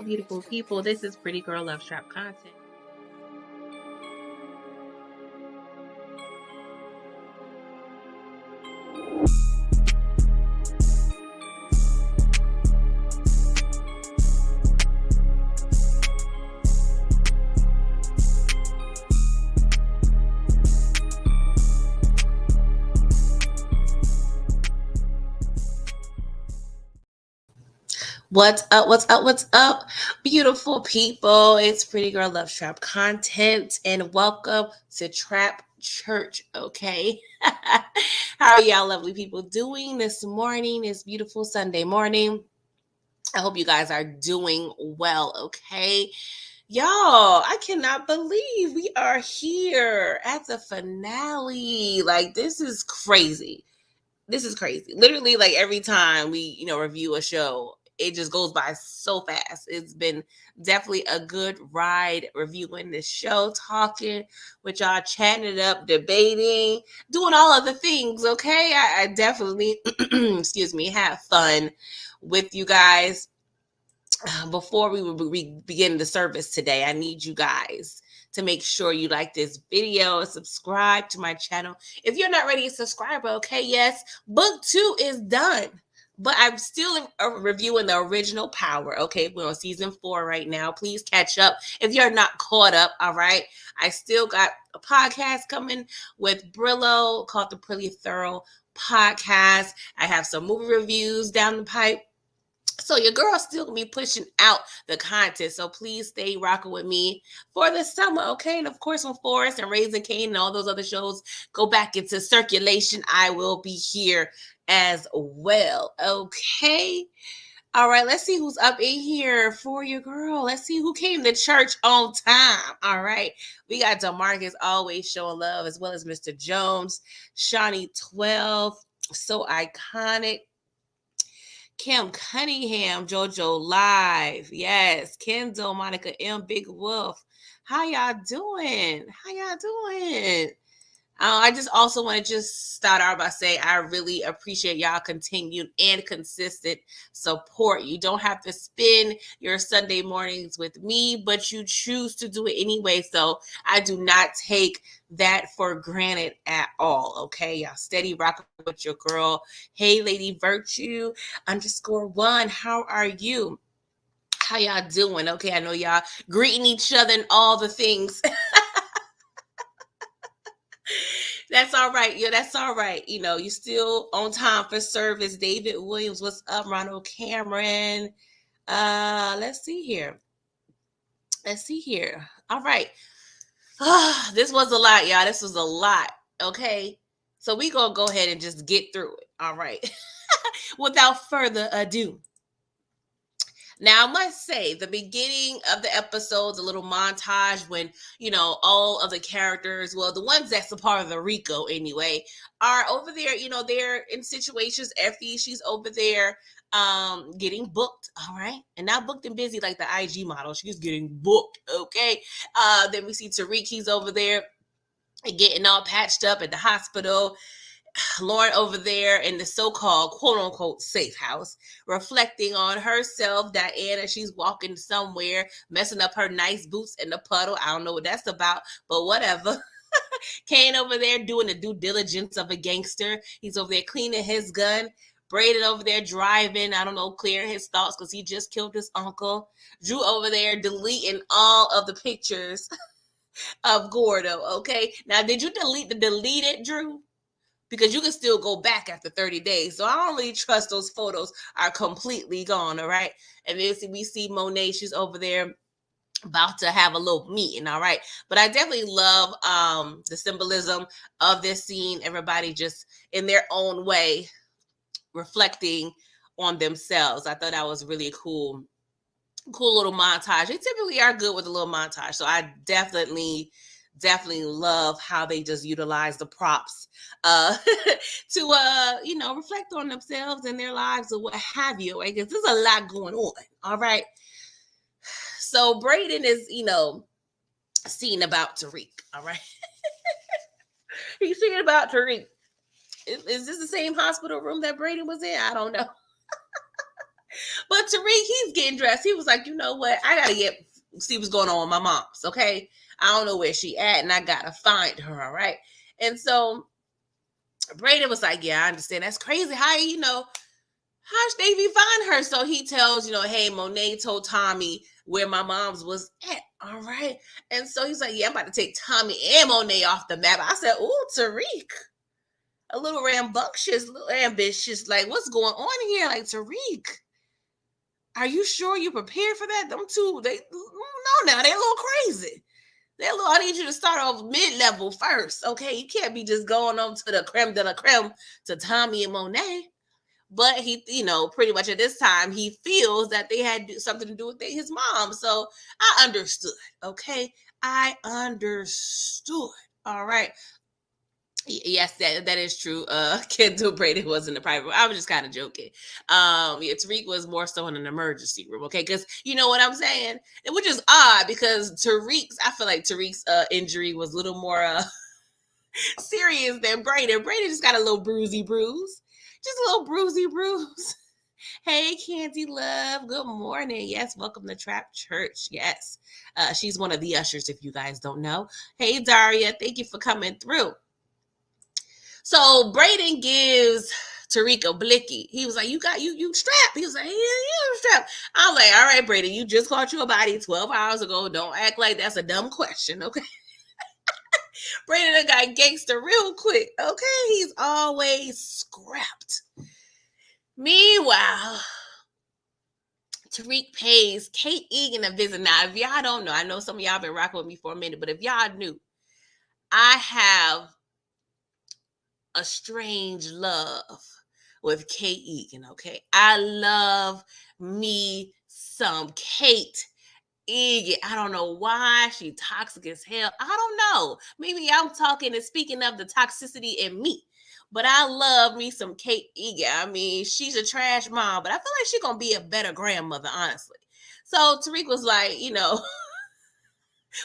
beautiful people? This is Pretty Girl Love Trap content. What's up? What's up? What's up, beautiful people? It's Pretty Girl Love Trap content, and welcome to Trap Church. Okay, how are y'all, lovely people, doing this morning? This beautiful Sunday morning. I hope you guys are doing well. Okay, y'all, I cannot believe we are here at the finale. Like, this is crazy. This is crazy. Literally, like every time we, review a show, it just goes by so fast. It's been definitely a good ride reviewing this show, talking with y'all, chatting it up, debating, doing all of the things. Okay, I definitely, excuse me, have fun with you guys. Before we begin the service today, I need you guys to make sure you like this video, subscribe to my channel. If you're not ready to subscribe, okay, yes, book 2 is done, but I'm still reviewing the original Power. Okay, we're on season 4 right now. Please catch up if you're not caught up. All right, I still got a podcast coming with Brillo called the Pretty Thorough Podcast. I have some movie reviews down the pipe. So your girl's still gonna be pushing out the content. So please stay rocking with me for the summer, okay? And of course, when Forrest and Raising Kane and all those other shows go back into circulation, I will be here as well, okay? All right, let's see who's up in here for your girl. Let's see who came to church on time. All right, we got DeMarcus always showing love, as well as Mr. Jones, Shawnee 12, so iconic. Kim Cunningham, JoJo Live. Yes. Kendall, Monica M, Big Wolf. How y'all doing? How y'all doing? I just also want to just start out by saying I really appreciate y'all continued and consistent support. You don't have to spend your Sunday mornings with me, but you choose to do it anyway. So I do not take that for granted at all. Okay, y'all steady rocking with your girl. Hey, Lady Virtue _1. How are you? How y'all doing? Okay, I know y'all greeting each other and all the things. That's all right. Yeah, that's all right. You still on time for service. David Williams, what's up? Ronald Cameron. Let's see here. All right. This was a lot, y'all. This was a lot. Okay. So we gonna go ahead and just get through it. All right. Without further ado. Now, I must say, the beginning of the episode, the little montage when, all of the characters, well, the ones that's a part of the Rico anyway, are over there, they're in situations. Effie, she's over there getting booked, all right? And not booked and busy like the IG model. She's getting booked, okay? Then we see Tariq, he's over there getting all patched up at the hospital. Lauren over there in the so-called quote-unquote safe house, reflecting on herself. Diana, she's walking somewhere, messing up her nice boots in the puddle. I don't know what that's about, but whatever. Kane over there doing the due diligence of a gangster. He's over there cleaning his gun. Braden over there driving, I don't know, clearing his thoughts because he just killed his uncle. Drew over there deleting all of the pictures of Gordo, okay? Now, did you delete the deleted, Drew? Because you can still go back after 30 days. So I don't really trust those photos are completely gone, all right? And then we see Monet, she's over there about to have a little meeting, all right? But I definitely love the symbolism of this scene. Everybody just in their own way reflecting on themselves. I thought that was really cool little montage. They typically are good with a little montage. So I definitely love how they just utilize the props to reflect on themselves and their lives or what have you. I guess there's a lot going on. All right. So Braden is, seeing about Tariq. All right. He's seeing about Tariq. Is this the same hospital room that Braden was in? I don't know. But Tariq, he's getting dressed. He was like, you know what? I gotta see what's going on with my mom's. Okay, I don't know where she at, and I gotta find her. All right. And so Brayden was like, yeah, I understand. That's crazy. How should they even find her? So he tells, hey, Monet told Tommy where my mom's was at. All right. And so he's like, yeah, I'm about to take Tommy and Monet off the map. I said, ooh, Tariq, a little rambunctious, a little ambitious. Like, what's going on here? Like, Tariq, are you sure you prepared for that? Them two, they're a little crazy. I need you to start off mid-level first. Okay. You can't be just going on to the creme de la creme to Tommy and Monet. But he, pretty much at this time, he feels that they had something to do with his mom. So I understood. Okay. I understood. All right. Yes, that is true. Kendall Brayden was in the private room. I was just kind of joking. Tariq was more so in an emergency room, okay? Because you know what I'm saying? Which is odd because I feel like Tariq's injury was a little more serious than Brayden. Brayden just got a little bruisey bruise. Just a little bruisey bruise. Hey, Candy Love. Good morning. Yes, welcome to Trap Church. Yes. She's one of the ushers, if you guys don't know. Hey, Daria. Thank you for coming through. So Braden gives Tariq a blicky. He was like, you strapped. He was like, yeah, I'm strapped. I'm like, all right, Braden, you just caught your body 12 hours ago. Don't act like that's a dumb question, okay? Braden got gangster real quick, okay? He's always scrapped. Meanwhile, Tariq pays Kate Egan a visit. Now, if y'all don't know, I know some of y'all been rocking with me for a minute, but if y'all knew, I have a strange love with Kate Egan, okay? I love me some Kate Egan. I don't know why she toxic as hell. I don't know. Maybe I'm talking and speaking of the toxicity in me. But I love me some Kate Egan. I mean, she's a trash mom, but I feel like she's going to be a better grandmother, honestly. So Tariq was like,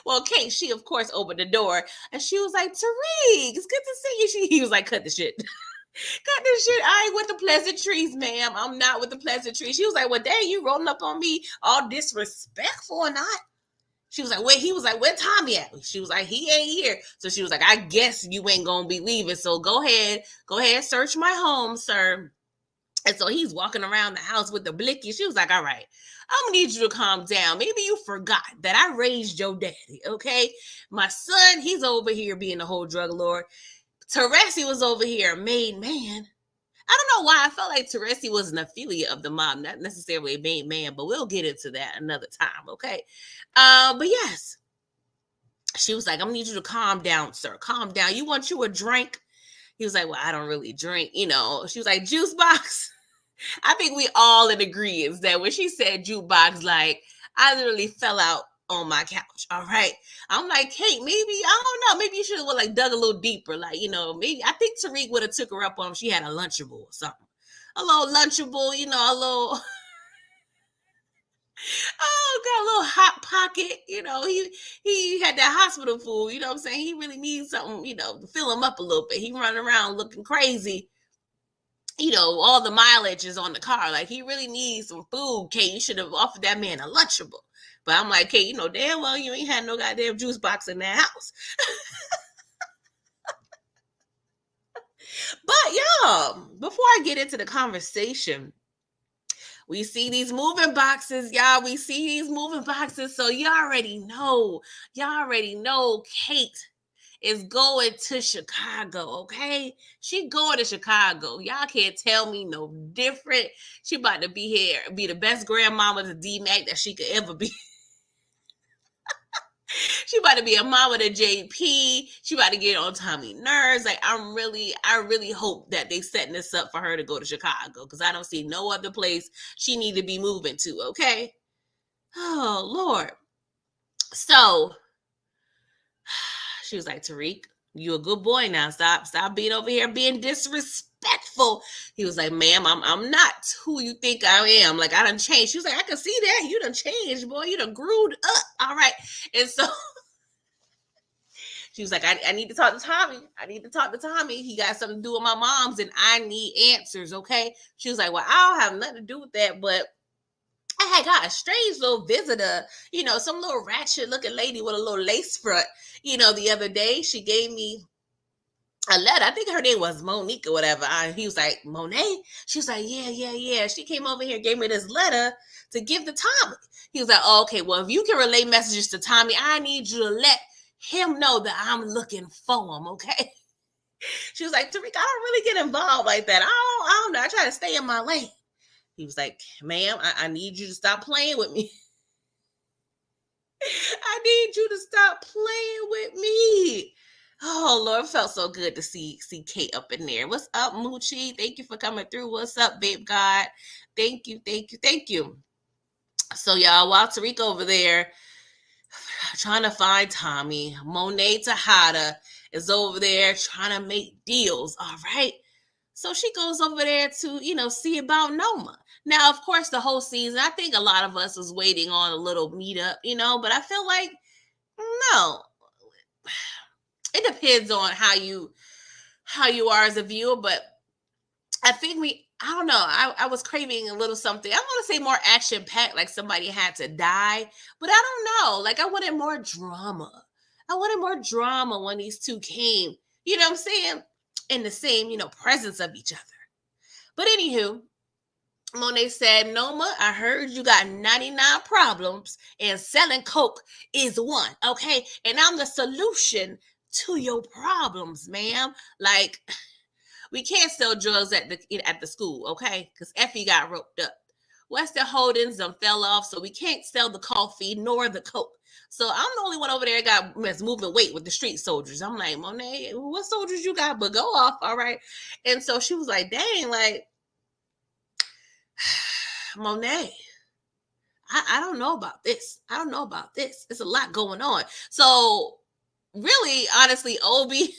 well, Kate, she, of course, opened the door. And she was like, Tariq, it's good to see you. He was like, cut the shit. Cut this shit. I ain't with the pleasantries, ma'am. I'm not with the pleasantries. She was like, well, dang, you rolling up on me all disrespectful or not? She was like, wait, he was like, where Tommy at? She was like, he ain't here. So she was like, I guess you ain't gonna be leaving. So go ahead, search my home, sir. And so he's walking around the house with the blicky. She was like, all right, I'm gonna need you to calm down. Maybe you forgot that I raised your daddy, okay? My son, he's over here being the whole drug lord. Teresi was over here, made man. I don't know why I felt like Teresi was an affiliate of the mob, not necessarily a made man, but we'll get into that another time, okay? But yes, she was like, I'm gonna need you to calm down, sir. Calm down. You want you a drink? He was like, well, I don't really drink, She was like, juice box. I think we all in agreement that when she said jukebox, like, I literally fell out on my couch. All right. I'm like, Kate, maybe, I don't know. Maybe you should have like dug a little deeper. Like, maybe I think Tariq would have took her up on if she had a Lunchable or something. A little Lunchable, a little got a little hot pocket. He had that hospital food, you know what I'm saying? He really needs something, to fill him up a little bit. He running around looking crazy. All the mileage is on the car. Like, he really needs some food, Kate. You should have offered that man a Lunchable. But I'm like, Kate, damn well you ain't had no goddamn juice box in that house. But, y'all, before I get into the conversation, we see these moving boxes, y'all. We see these moving boxes. So y'all already know. Kate is going to Chicago, okay? She going to Chicago. Y'all can't tell me no different. She about to be here, be the best grandmama to D-Mac that she could ever be. She about to be a mama to JP. She about to get on Tommy nerves. Like, I really hope that they setting this up for her to go to Chicago, because I don't see no other place she need to be moving to, okay? Oh, Lord. So she was like, Tariq, you a good boy now. Stop being over here being disrespectful. He was like, ma'am, I'm not who you think I am. Like, I done changed. She was like, I can see that. You done changed, boy. You done grewed up. All right. And so she was like, I need to talk to Tommy. He got something to do with my mom's and I need answers, okay? She was like, well, I don't have nothing to do with that, but I had got a strange little visitor, some little ratchet looking lady with a little lace front, the other day. She gave me a letter. I think her name was Monique or whatever. He was like, Monet? She was like, yeah, yeah, yeah. She came over here, gave me this letter to give to Tommy. He was like, oh, okay, well, if you can relay messages to Tommy, I need you to let him know that I'm looking for him, okay? She was like, Tariq, I don't really get involved like that. I don't know. I try to stay in my lane. He was like, ma'am, I need you to stop playing with me. I need you to stop playing with me. Oh Lord, it felt so good to see Kate up in there. What's up, Moochie? Thank you for coming through. What's up, babe God? Thank you, thank you, thank you. So y'all, while Tariq over there trying to find Tommy, Monet Tejada is over there trying to make deals. All right. So she goes over there to, see about Noma. Now, of course, the whole season, I think a lot of us was waiting on a little meetup, but I feel like no. It depends on how you are as a viewer, but I think I don't know. I was craving a little something. I want to say more action packed, like somebody had to die, but I don't know. Like I wanted more drama. I wanted more drama when these two came. You know what I'm saying? In the same, presence of each other. But anywho, Monet said, Noma, I heard you got 99 problems and selling coke is one, okay? And I'm the solution to your problems, ma'am. Like, we can't sell drugs at the school, okay? Because Effie got roped up. Western Holdings fell off, so we can't sell the coffee nor the coke. So I'm the only one over there that's moving weight with the street soldiers. I'm like, Monet, what soldiers you got? But go off, all right? And so she was like, dang, like, Monet, I don't know about this. I don't know about this. There's a lot going on. So really, honestly, Obi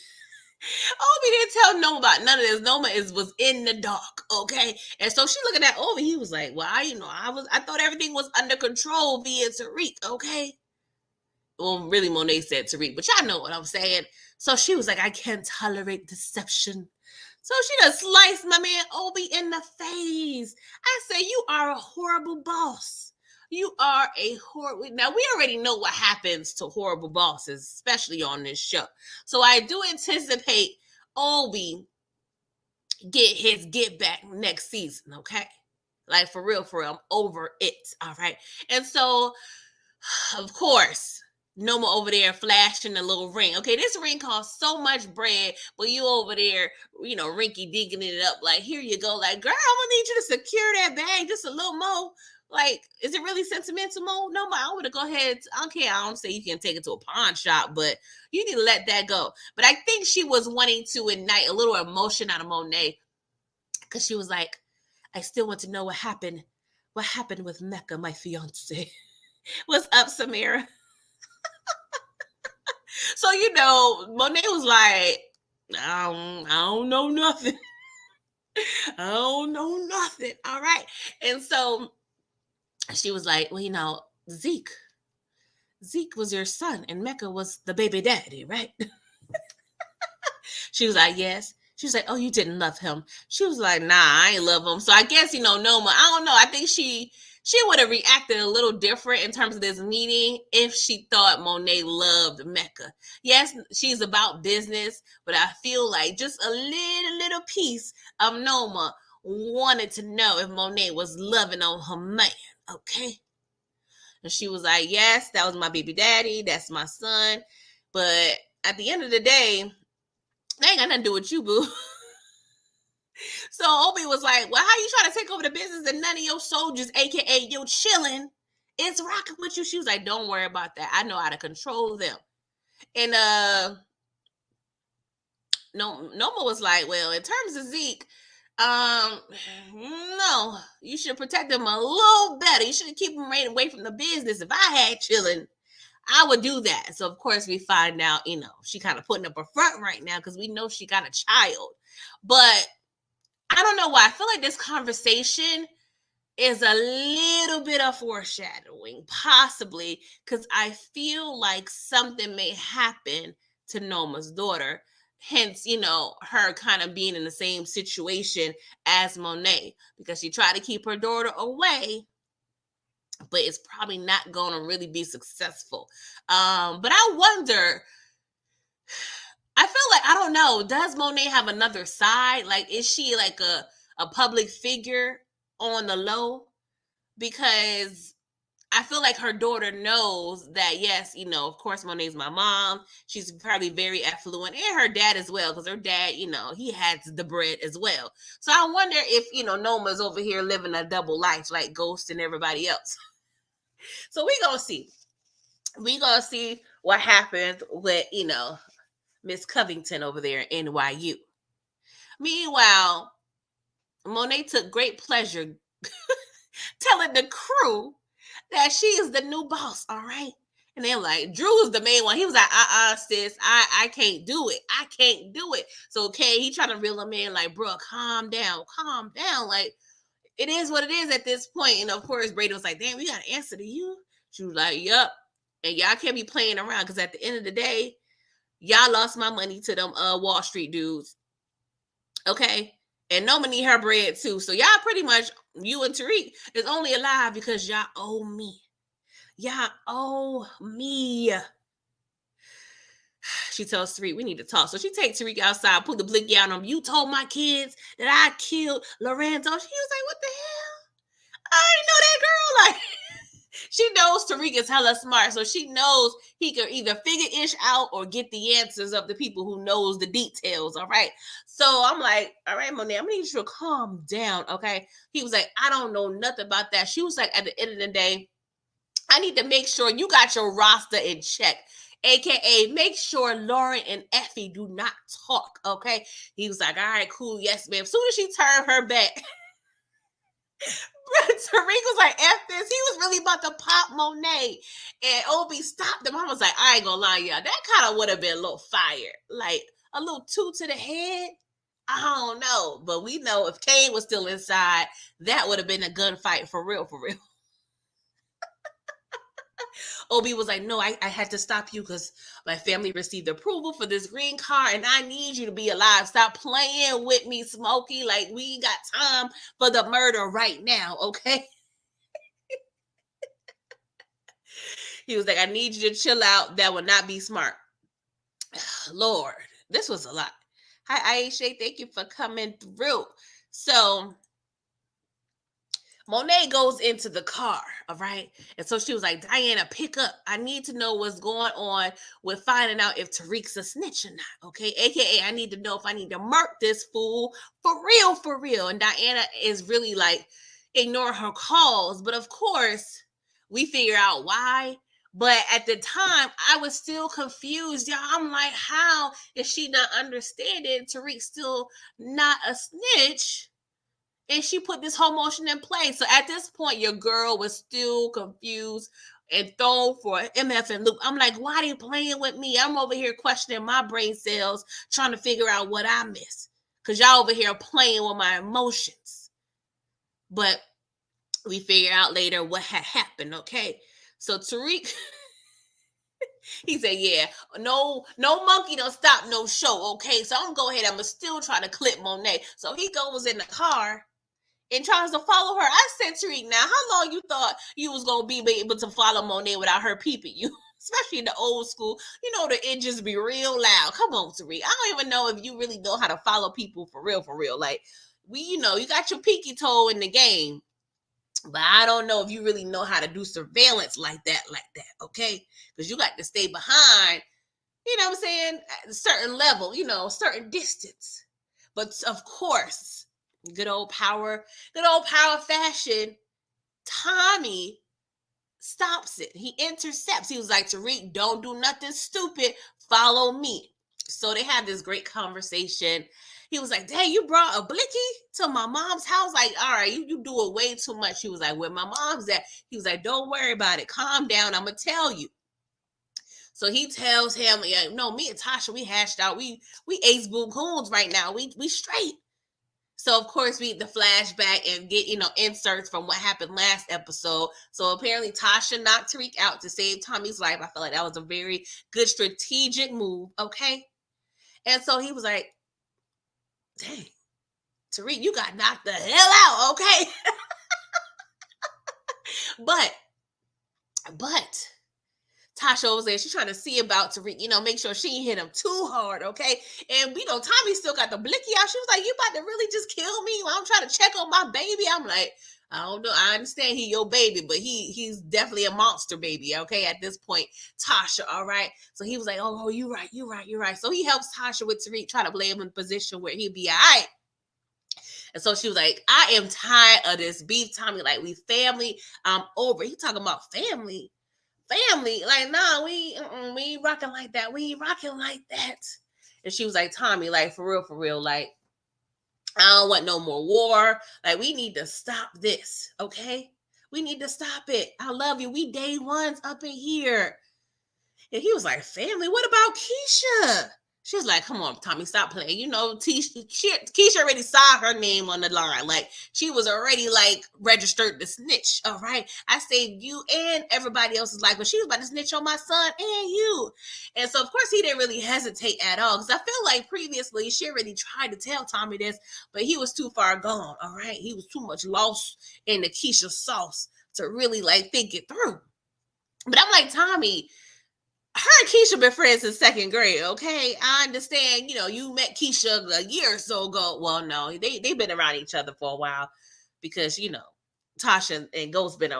didn't tell Noma about none of this. Noma was in the dark, okay? And so she looking at Obi. He was like, "Well, I thought everything was under control via Tariq, okay?" Well, really, Monet said Tariq, but y'all know what I'm saying. So she was like, "I can't tolerate deception." So she done sliced my man Obi in the face. I said, "You are a horrible boss. You are a horrible." Now we already know what happens to horrible bosses, especially on this show. So I do anticipate Obi get his get back next season, okay? Like for real, I'm over it. All right. And so, of course, Noma over there flashing a little ring. Okay, this ring costs so much bread, but you over there, rinky dinking it up. Like, here you go. Like, girl, I'm gonna need you to secure that bag just a little more. Like, is it really sentimental more? No, I want to go ahead. I don't care. I don't say you can take it to a pawn shop, but you need to let that go. But I think she was wanting to ignite a little emotion out of Monet because she was like, I still want to know what happened. What happened with Mecca, my fiance? What's up, Samira? So, Monet was like, I don't know nothing. I don't know nothing. All right. And so she was like, well, Zeke was your son and Mecca was the baby daddy, right? She was like, yes. She was like, oh, you didn't love him. She was like, nah, I ain't love him. So I guess, Noma, I don't know. I think she would have reacted a little different in terms of this meeting if she thought Monet loved Mecca. Yes, she's about business, but I feel like just a little piece of Noma wanted to know if Monet was loving on her man, okay? And she was like, yes, that was my baby daddy. That's my son. But at the end of the day, they ain't got nothing to do with you, boo. So Obi was like, well, how you trying to take over the business and none of your soldiers, aka you chilling, is rocking with you? She was like, don't worry about that. I know how to control them. And Noma was like, well, in terms of Zeke, no, you should protect him a little better. You should keep him right away from the business. If I had chilling, I would do that. So of course we find out, she kind of putting up a front right now because we know she got a child. But I don't know why. I feel like this conversation is a little bit of foreshadowing, possibly, because I feel like something may happen to Noma's daughter. Hence, her kind of being in the same situation as Monet, because she tried to keep her daughter away but it's probably not going to really be successful. But I wonder, I feel like, I don't know, does Monet have another side? Like, is she like a public figure on the low? Because I feel like her daughter knows that, yes, of course, Monet's my mom. She's probably very affluent, and her dad as well, because her dad, he has the bread as well. So I wonder if, Noma's over here living a double life like Ghost and everybody else. So we gonna see. We gonna see what happens with, Miss Covington over there in NYU. Meanwhile, Monet took great pleasure telling the crew that she is the new boss, all right? And they're like, Drew is the main one. He was like, sis, I can't do it. I can't do it. So, okay, he trying to reel him in like, bro, calm down. Like, it is what it is at this point. And of course, Brayden was like, damn, we got to answer to you. She was like, yup. And y'all can't be playing around, because at the end of the day, y'all lost my money to them Wall Street dudes. Okay? And Noma need her bread too. So y'all pretty much, you and Tariq is only alive because y'all owe me. Y'all owe me. She tells Tariq, we need to talk. So she takes Tariq outside, put the blicky on him. You told my kids that I killed Lorenzo. She was like, what the hell? I didn't know that girl. Like, she knows Tariq is hella smart, so she knows he can either figure ish out or get the answers of the people who knows the details. All right. So I'm like, all right, Monet, I'm gonna need you to calm down. Okay. He was like, I don't know nothing about that. She was like, at the end of the day, I need to make sure you got your roster in check. AKA, make sure Lauren and Effie do not talk. Okay. He was like, all right, cool. Yes, ma'am. As soon as she turned her back, Tariq was like, F this. He was really about to pop Monet. And Obi stopped him. I was like, I ain't gonna lie, y'all. That kind of would have been a little fire. Like a little two to the head. I don't know. But we know if Kane was still inside, that would have been a gunfight for real, for real. Obi was like, no, I had to stop you because my family received approval for this green card and I need you to be alive. Stop playing with me, Smokey. Like, we got time for the murder right now, okay? He was like, I need you to chill out. That would not be smart. Lord, this was a lot. Hi, Aisha. Thank you for coming through. So Monet goes into the car, all right? And so she was like, Diana, pick up. I need to know what's going on with finding out if Tariq's a snitch or not, okay? AKA, I need to know if I need to murk this fool for real, for real. And Diana is really like ignoring her calls. But of course, we figure out why. But at the time, I was still confused. Y'all, I'm like, how is she not understanding Tariq's still not a snitch? And she put this whole motion in place. So at this point, your girl was still confused and thrown for MF and loop. I'm like, why are you playing with me? I'm over here questioning my brain cells, trying to figure out what I missed. Because y'all over here playing with my emotions. But we figure out later what had happened, okay? So Tariq, he said, yeah, no monkey don't stop no show, okay? So I'm going to go ahead. I'm going to still try to clip Monet. So he goes in the car and tries to follow her. I said, Tariq, now, how long you thought you was going to be able to follow Monet without her peeping you? Especially in the old school. The engines be real loud. Come on, Tariq. I don't even know if you really know how to follow people for real, for real. Like, you got your pinky toe in the game. But I don't know if you really know how to do surveillance like that, okay? Because you got to stay behind, what I'm saying, at a certain level, certain distance. But of course, good old power fashion, Tommy stops it. He intercepts. He was like, Tariq, don't do nothing stupid. Follow me. So they had this great conversation. He was like, dang, you brought a blicky to my mom's house? Like, all right, you do it way too much. He was like, where my mom's at? He was like, don't worry about it. Calm down. I'm going to tell you. So he tells him, yeah, no, me and Tasha, we hashed out. We ace boo coons right now. We straight. So of course we the flashback and get inserts from what happened last episode. So apparently Tasha knocked Tariq out to save Tommy's life. I feel like that was a very good strategic move. Okay, and so he was like, "Dang, Tariq, you got knocked the hell out." Okay, but But Tasha was there. She's trying to see about Tariq, make sure she ain't hit him too hard, okay? And Tommy still got the blicky out. She was like, "You about to really just kill me while I'm trying to check on my baby?" I'm like, I don't know. I understand he your baby, but he's definitely a monster baby, okay? At this point, Tasha, all right. So he was like, "Oh, you right." So he helps Tasha with Tariq, try to lay him in a position where he'd be all right. And so she was like, "I am tired of this beef, Tommy. Like, we family. I'm over." He talking about family. Like, nah, we ain't rocking like that. We ain't rocking like that. And she was like, "Tommy, like, for real, like, I don't want no more war. Like, we need to stop this, okay? We need to stop it. I love you. We day ones up in here." And he was like, "Family, what about Keisha?" She was like, "Come on, Tommy, stop playing. Keisha already saw her name on the line. Like, she was already, like, registered to snitch, all right? I saved you and everybody else's life, but she was about to snitch on my son and you." And so, of course, he didn't really hesitate at all, because I feel like previously she already tried to tell Tommy this, but he was too far gone, all right? He was too much lost in the Keisha sauce to really, like, think it through. But I'm like, Tommy, her and Keisha been friends since second grade, okay? I understand, you met Keisha a year or so ago. Well, no, they've been around each other for a while, because, Tasha and Ghost been,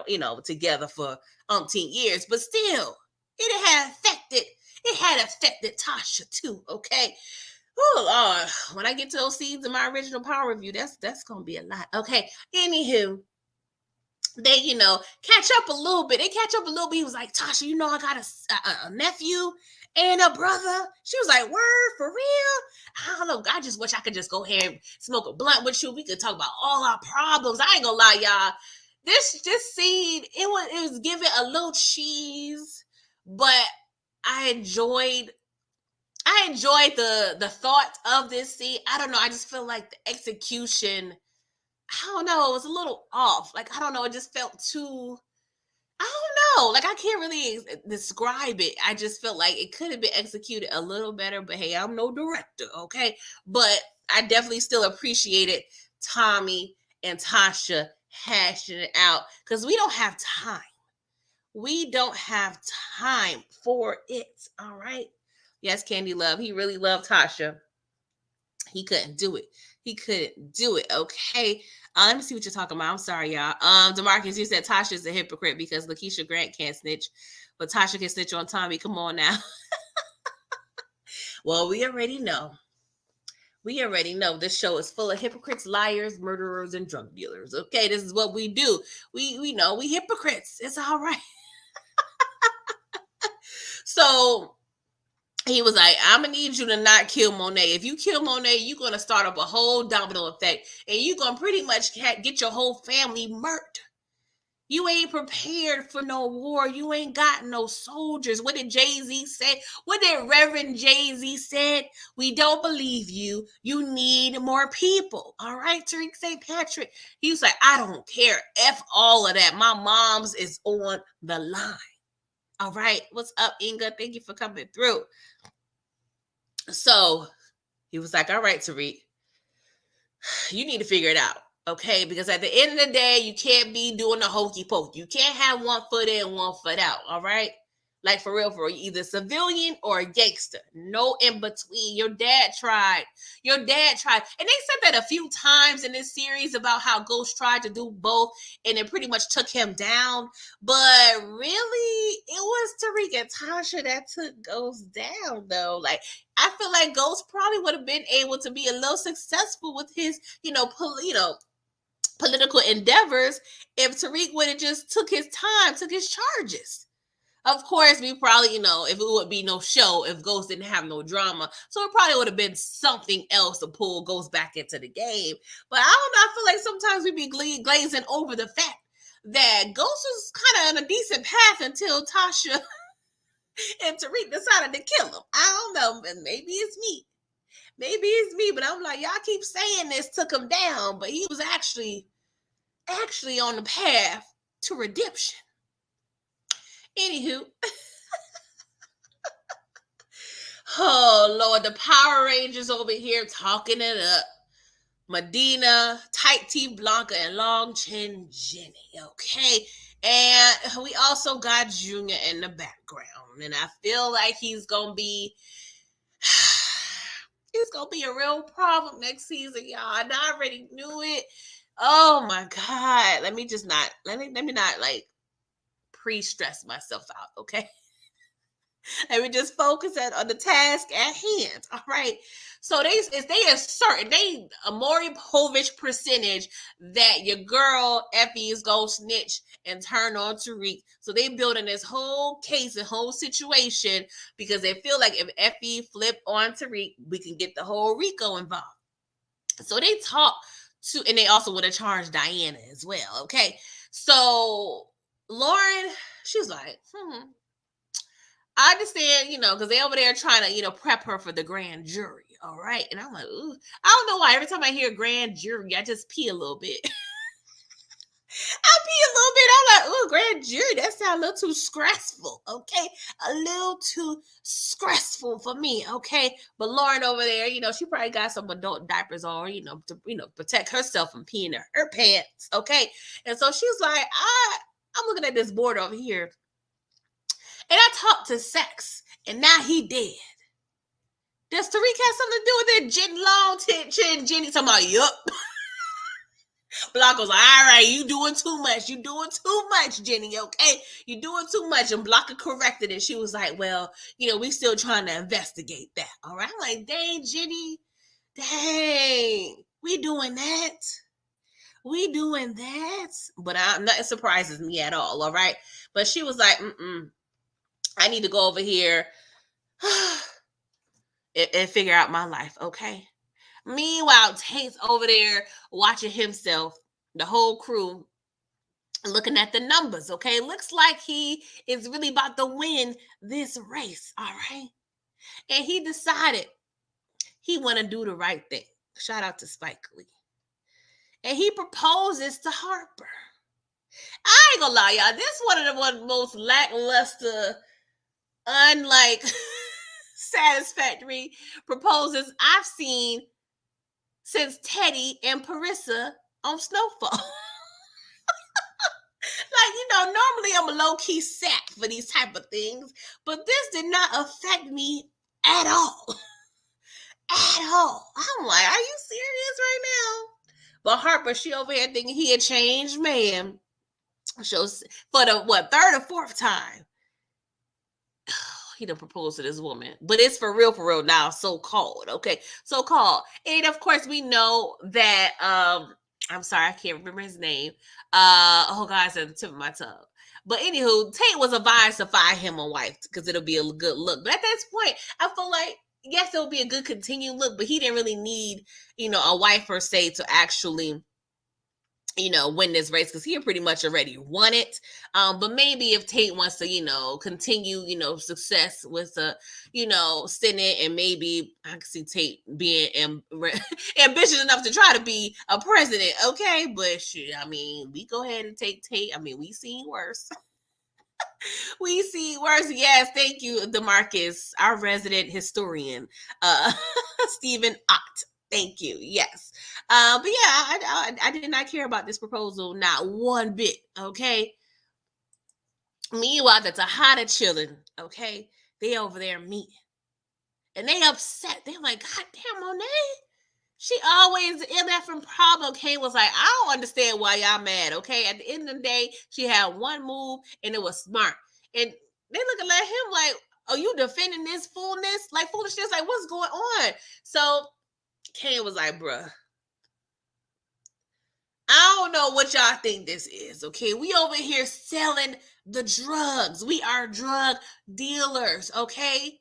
together for umpteen years, but still, it had affected Tasha too, okay? Oh, Lord, when I get to those scenes in my original Power review, that's going to be a lot, okay? Anywho, they, catch up a little bit. He was like, "Tasha, I got a nephew and a brother." She was like, "Word, for real?" I don't know. I just wish I could just go ahead and smoke a blunt with you. We could talk about all our problems. I ain't gonna lie, y'all. This scene, it was giving a little cheese, but I enjoyed the thought of this scene. I don't know. I just feel like the execution, I don't know, it was a little off. Like, I don't know, it just felt too, I don't know. Like, I can't really describe it. I just felt like it could have been executed a little better, but hey, I'm no director, okay? But I definitely still appreciated Tommy and Tasha hashing it out, because we don't have time. We don't have time for it, all right? Yes, Candy Love, he really loved Tasha. He couldn't do it. Okay. Let me see what you're talking about. I'm sorry, y'all. DeMarcus, you said Tasha's a hypocrite because Lakeisha Grant can't snitch, but Tasha can snitch on Tommy. Come on now. Well, we already know. This show is full of hypocrites, liars, murderers, and drug dealers. Okay, this is what we do. We know we hypocrites. It's all right. So he was like, "I'm gonna need you to not kill Monet. If you kill Monet, you're gonna start up a whole domino effect, and you're gonna pretty much get your whole family murdered. You ain't prepared for no war. You ain't got no soldiers." What did Jay-Z say? What did Reverend Jay-Z said? "We don't believe you. You need more people." All right, Tariq St. Patrick. He was like, "I don't care. F all of that. My mom's is on the line." All right. What's up, Inga? Thank you for coming through. So he was like, "All right, Tariq, you need to figure it out, okay? Because at the end of the day, you can't be doing the hokey pokey. You can't have one foot in, one foot out, all right? Like, for real, either civilian or a gangster. No in between. Your dad tried. And they said that a few times in this series about how Ghost tried to do both, and it pretty much took him down. But really, it was Tariq and Tasha that took Ghost down, though. Like, I feel like Ghost probably would have been able to be a little successful with his, political endeavors if Tariq would have just took his time, took his charges. Of course, we probably, if it would be no show, if Ghost didn't have no drama. So it probably would have been something else to pull Ghost back into the game. But I don't know. I feel like sometimes we be glazing over the fact that Ghost was kind of on a decent path until Tasha and Tariq decided to kill him. I don't know. Maybe it's me. But I'm like, y'all keep saying this took him down, but he was actually on the path to redemption. Anywho. Oh, Lord, the Power Rangers over here talking it up. Medina, Tight Teeth Blanca, and Long Chin Jenny, okay? And we also got Junior in the background. And I feel like he's going to be it's gonna be a real problem next season, y'all. And I already knew it. Oh my god. Let me not like pre-stress myself out, okay? Let me just focus on the task at hand. All right. So they assert a Maury Povich percentage that your girl Effie is gonna snitch and turn on Tariq. So they building this whole case and whole situation because they feel like if Effie flip on Tariq, we can get the whole Rico involved. So they talk to, and they also would have charged Diana as well. Okay. So Lauren, she's like, I understand, because they over there trying to, prep her for the grand jury. All right. And I'm like, ooh, I don't know why. Every time I hear grand jury, I just pee a little bit. I pee a little bit. I'm like, ooh, grand jury. That sounds a little too stressful. Okay. A little too stressful for me. Okay. But Lauren over there, she probably got some adult diapers on, to, protect herself from peeing in her pants. Okay. And so she's like, I'm looking at this board over here. And I talked to Sex, and now he dead. Does Tariq have something to do with it? Jenny Long, Chin, Jenny talking about, yup. Blanca's like, all right, you doing too much. You doing too much, Jenny, okay? You doing too much. And Blanca corrected it. She was like, well, we still trying to investigate that. All right. I'm like, dang, Jenny. Dang. We doing that. We doing that. But nothing surprises me at all. All right. But she was like, I need to go over here and figure out my life, okay? Meanwhile, Tate's over there watching himself, the whole crew, looking at the numbers, okay? Looks like he is really about to win this race, all right? And he decided he want to do the right thing. Shout out to Spike Lee. And he proposes to Harper. I ain't gonna lie, y'all. This is one of the most lackluster, unlike satisfactory proposals I've seen since Teddy and Parissa on Snowfall. Normally I'm a low-key sack for these type of things, but this did not affect me at all. At all. I'm like, are you serious right now? But Harper, she over here thinking he a changed man. Shows for the third or fourth time. He done proposed to this woman, but it's for real now, so-called, okay, so-called. And of course we know that I'm sorry, I can't remember his name. Oh god, it's at the tip of my tongue. But anywho, Tate was advised to fire him a wife because it'll be a good look. But at this point, I feel like yes, it'll be a good continued look, but he didn't really need, a wife per se to actually win this race because he pretty much already won it. But maybe if Tate wants to, continue, success with the, Senate, and maybe I can see Tate being ambitious enough to try to be a president. Okay. But shit, we go ahead and take Tate. We seen worse. We see worse. Yes. Thank you, DeMarcus, our resident historian, Stephen Ott. Thank you. Yes. But yeah, I did not care about this proposal, not one bit. Okay. Meanwhile, the Tejada chilling. Okay. They over there meeting. And they upset. They're like, God damn, Monet. She always MF from problem. Kane was like, I don't understand why y'all mad. Okay. At the end of the day, she had one move and it was smart. And they looking at him like, are you defending this foolishness? Like foolishness? Like, what's going on? So Kane was like, bruh, I don't know what y'all think this is, okay? We over here selling the drugs. We are drug dealers, okay?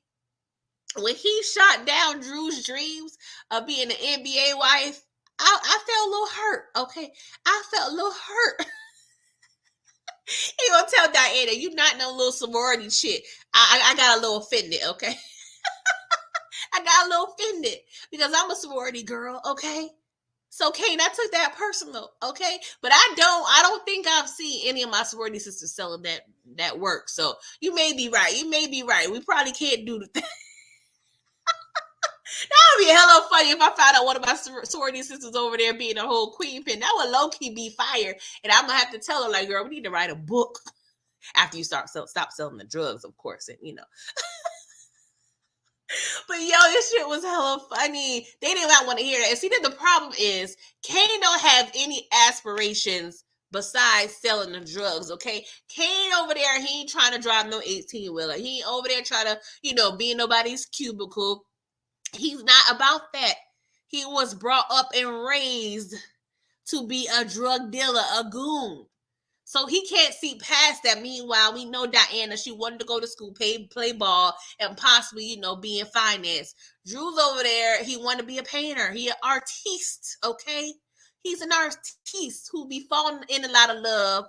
When he shot down Drew's dreams of being an NBA wife, I felt a little hurt, okay? I felt a little hurt. He gonna tell Diana, you not no little sorority shit. I got a little offended, okay? I got a little offended because I'm a sorority girl, okay? So, Kane, I took that personal, okay? But I don't think I've seen any of my sorority sisters selling that work. So, you may be right. We probably can't do the thing. That would be hella funny if I found out one of my sorority sisters over there being a whole queen pin. That would low key be fire. And I'm gonna have to tell her, like, girl, we need to write a book after you stop selling the drugs, of course, and But yo, this shit was hella funny. They did not want to hear that. And see, that the problem is, Kane don't have any aspirations besides selling the drugs. Okay, Kane over there, he ain't trying to drive no 18-wheeler. He ain't over there trying to, be in nobody's cubicle. He's not about that. He was brought up and raised to be a drug dealer, a goon. So he can't see past that. Meanwhile, we know Diana, she wanted to go to school, play ball, and possibly, be in finance. Drew's over there, he wanted to be a painter. He an artiste, okay? He's an artiste who be falling in a lot of love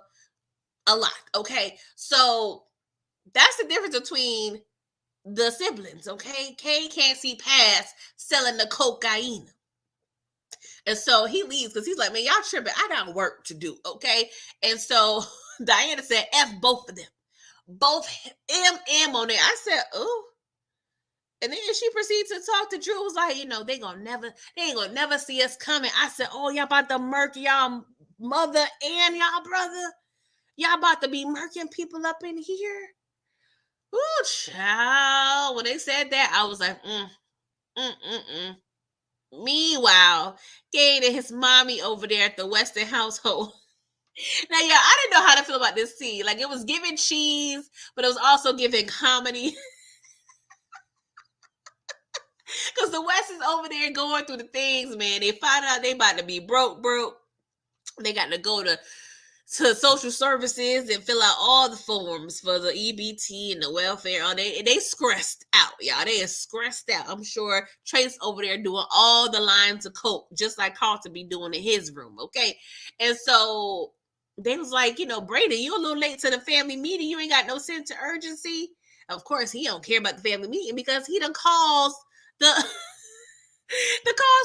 a lot, okay? So that's the difference between the siblings, okay? Kay can't see past selling the cocaine. And so he leaves because he's like, man, y'all tripping. I got work to do, okay? And so Diana said, F both of them. Both him and Monet. I said, oh. And then she proceeds to talk to Drew. Was like, they ain't gonna never see us coming. I said, oh, y'all about to murk y'all mother and y'all brother? Y'all about to be murking people up in here? Ooh, child. When they said that, I was like, Meanwhile, Kane and his mommy over there at the Weston household. Now, yeah, I didn't know how to feel about this scene. Like, it was giving cheese, but it was also giving comedy. Because the West is over there going through the things, man. They find out they about to be broke. They got to go to social services and fill out all the forms for the EBT and the welfare. They stressed out, y'all. They is stressed out. I'm sure Trace over there doing all the lines of coke, just like Carlton be doing in his room, okay? And so they was like, Brayden, you a little late to the family meeting. You ain't got no sense of urgency. Of course, he don't care about the family meeting because he done calls the calls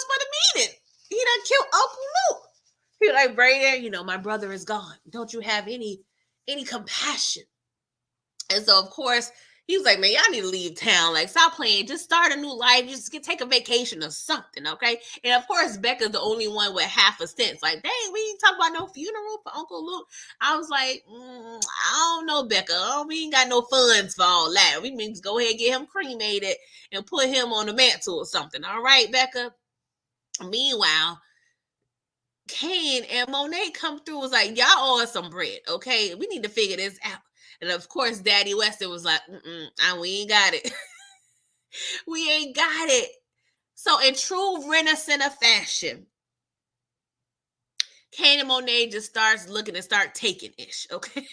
for the meeting. He done killed Uncle Luke. He was like, Brayden, my brother is gone. Don't you have any compassion? And so, of course, he was like, man, y'all need to leave town. Like, stop playing. Just start a new life. Just take a vacation or something, okay? And, of course, Becca's the only one with half a sense. Like, dang, we ain't talk about no funeral for Uncle Luke. I was like, I don't know, Becca. We ain't got no funds for all that. We mean to go ahead and get him cremated and put him on the mantle or something. All right, Becca? Meanwhile, Kane and Monet come through, was like, y'all owe us some bread, okay? We need to figure this out. And of course, Daddy Weston was like, we ain't got it. We ain't got it. So in true Renaissance fashion, Kane and Monet just starts looking and start taking ish, okay?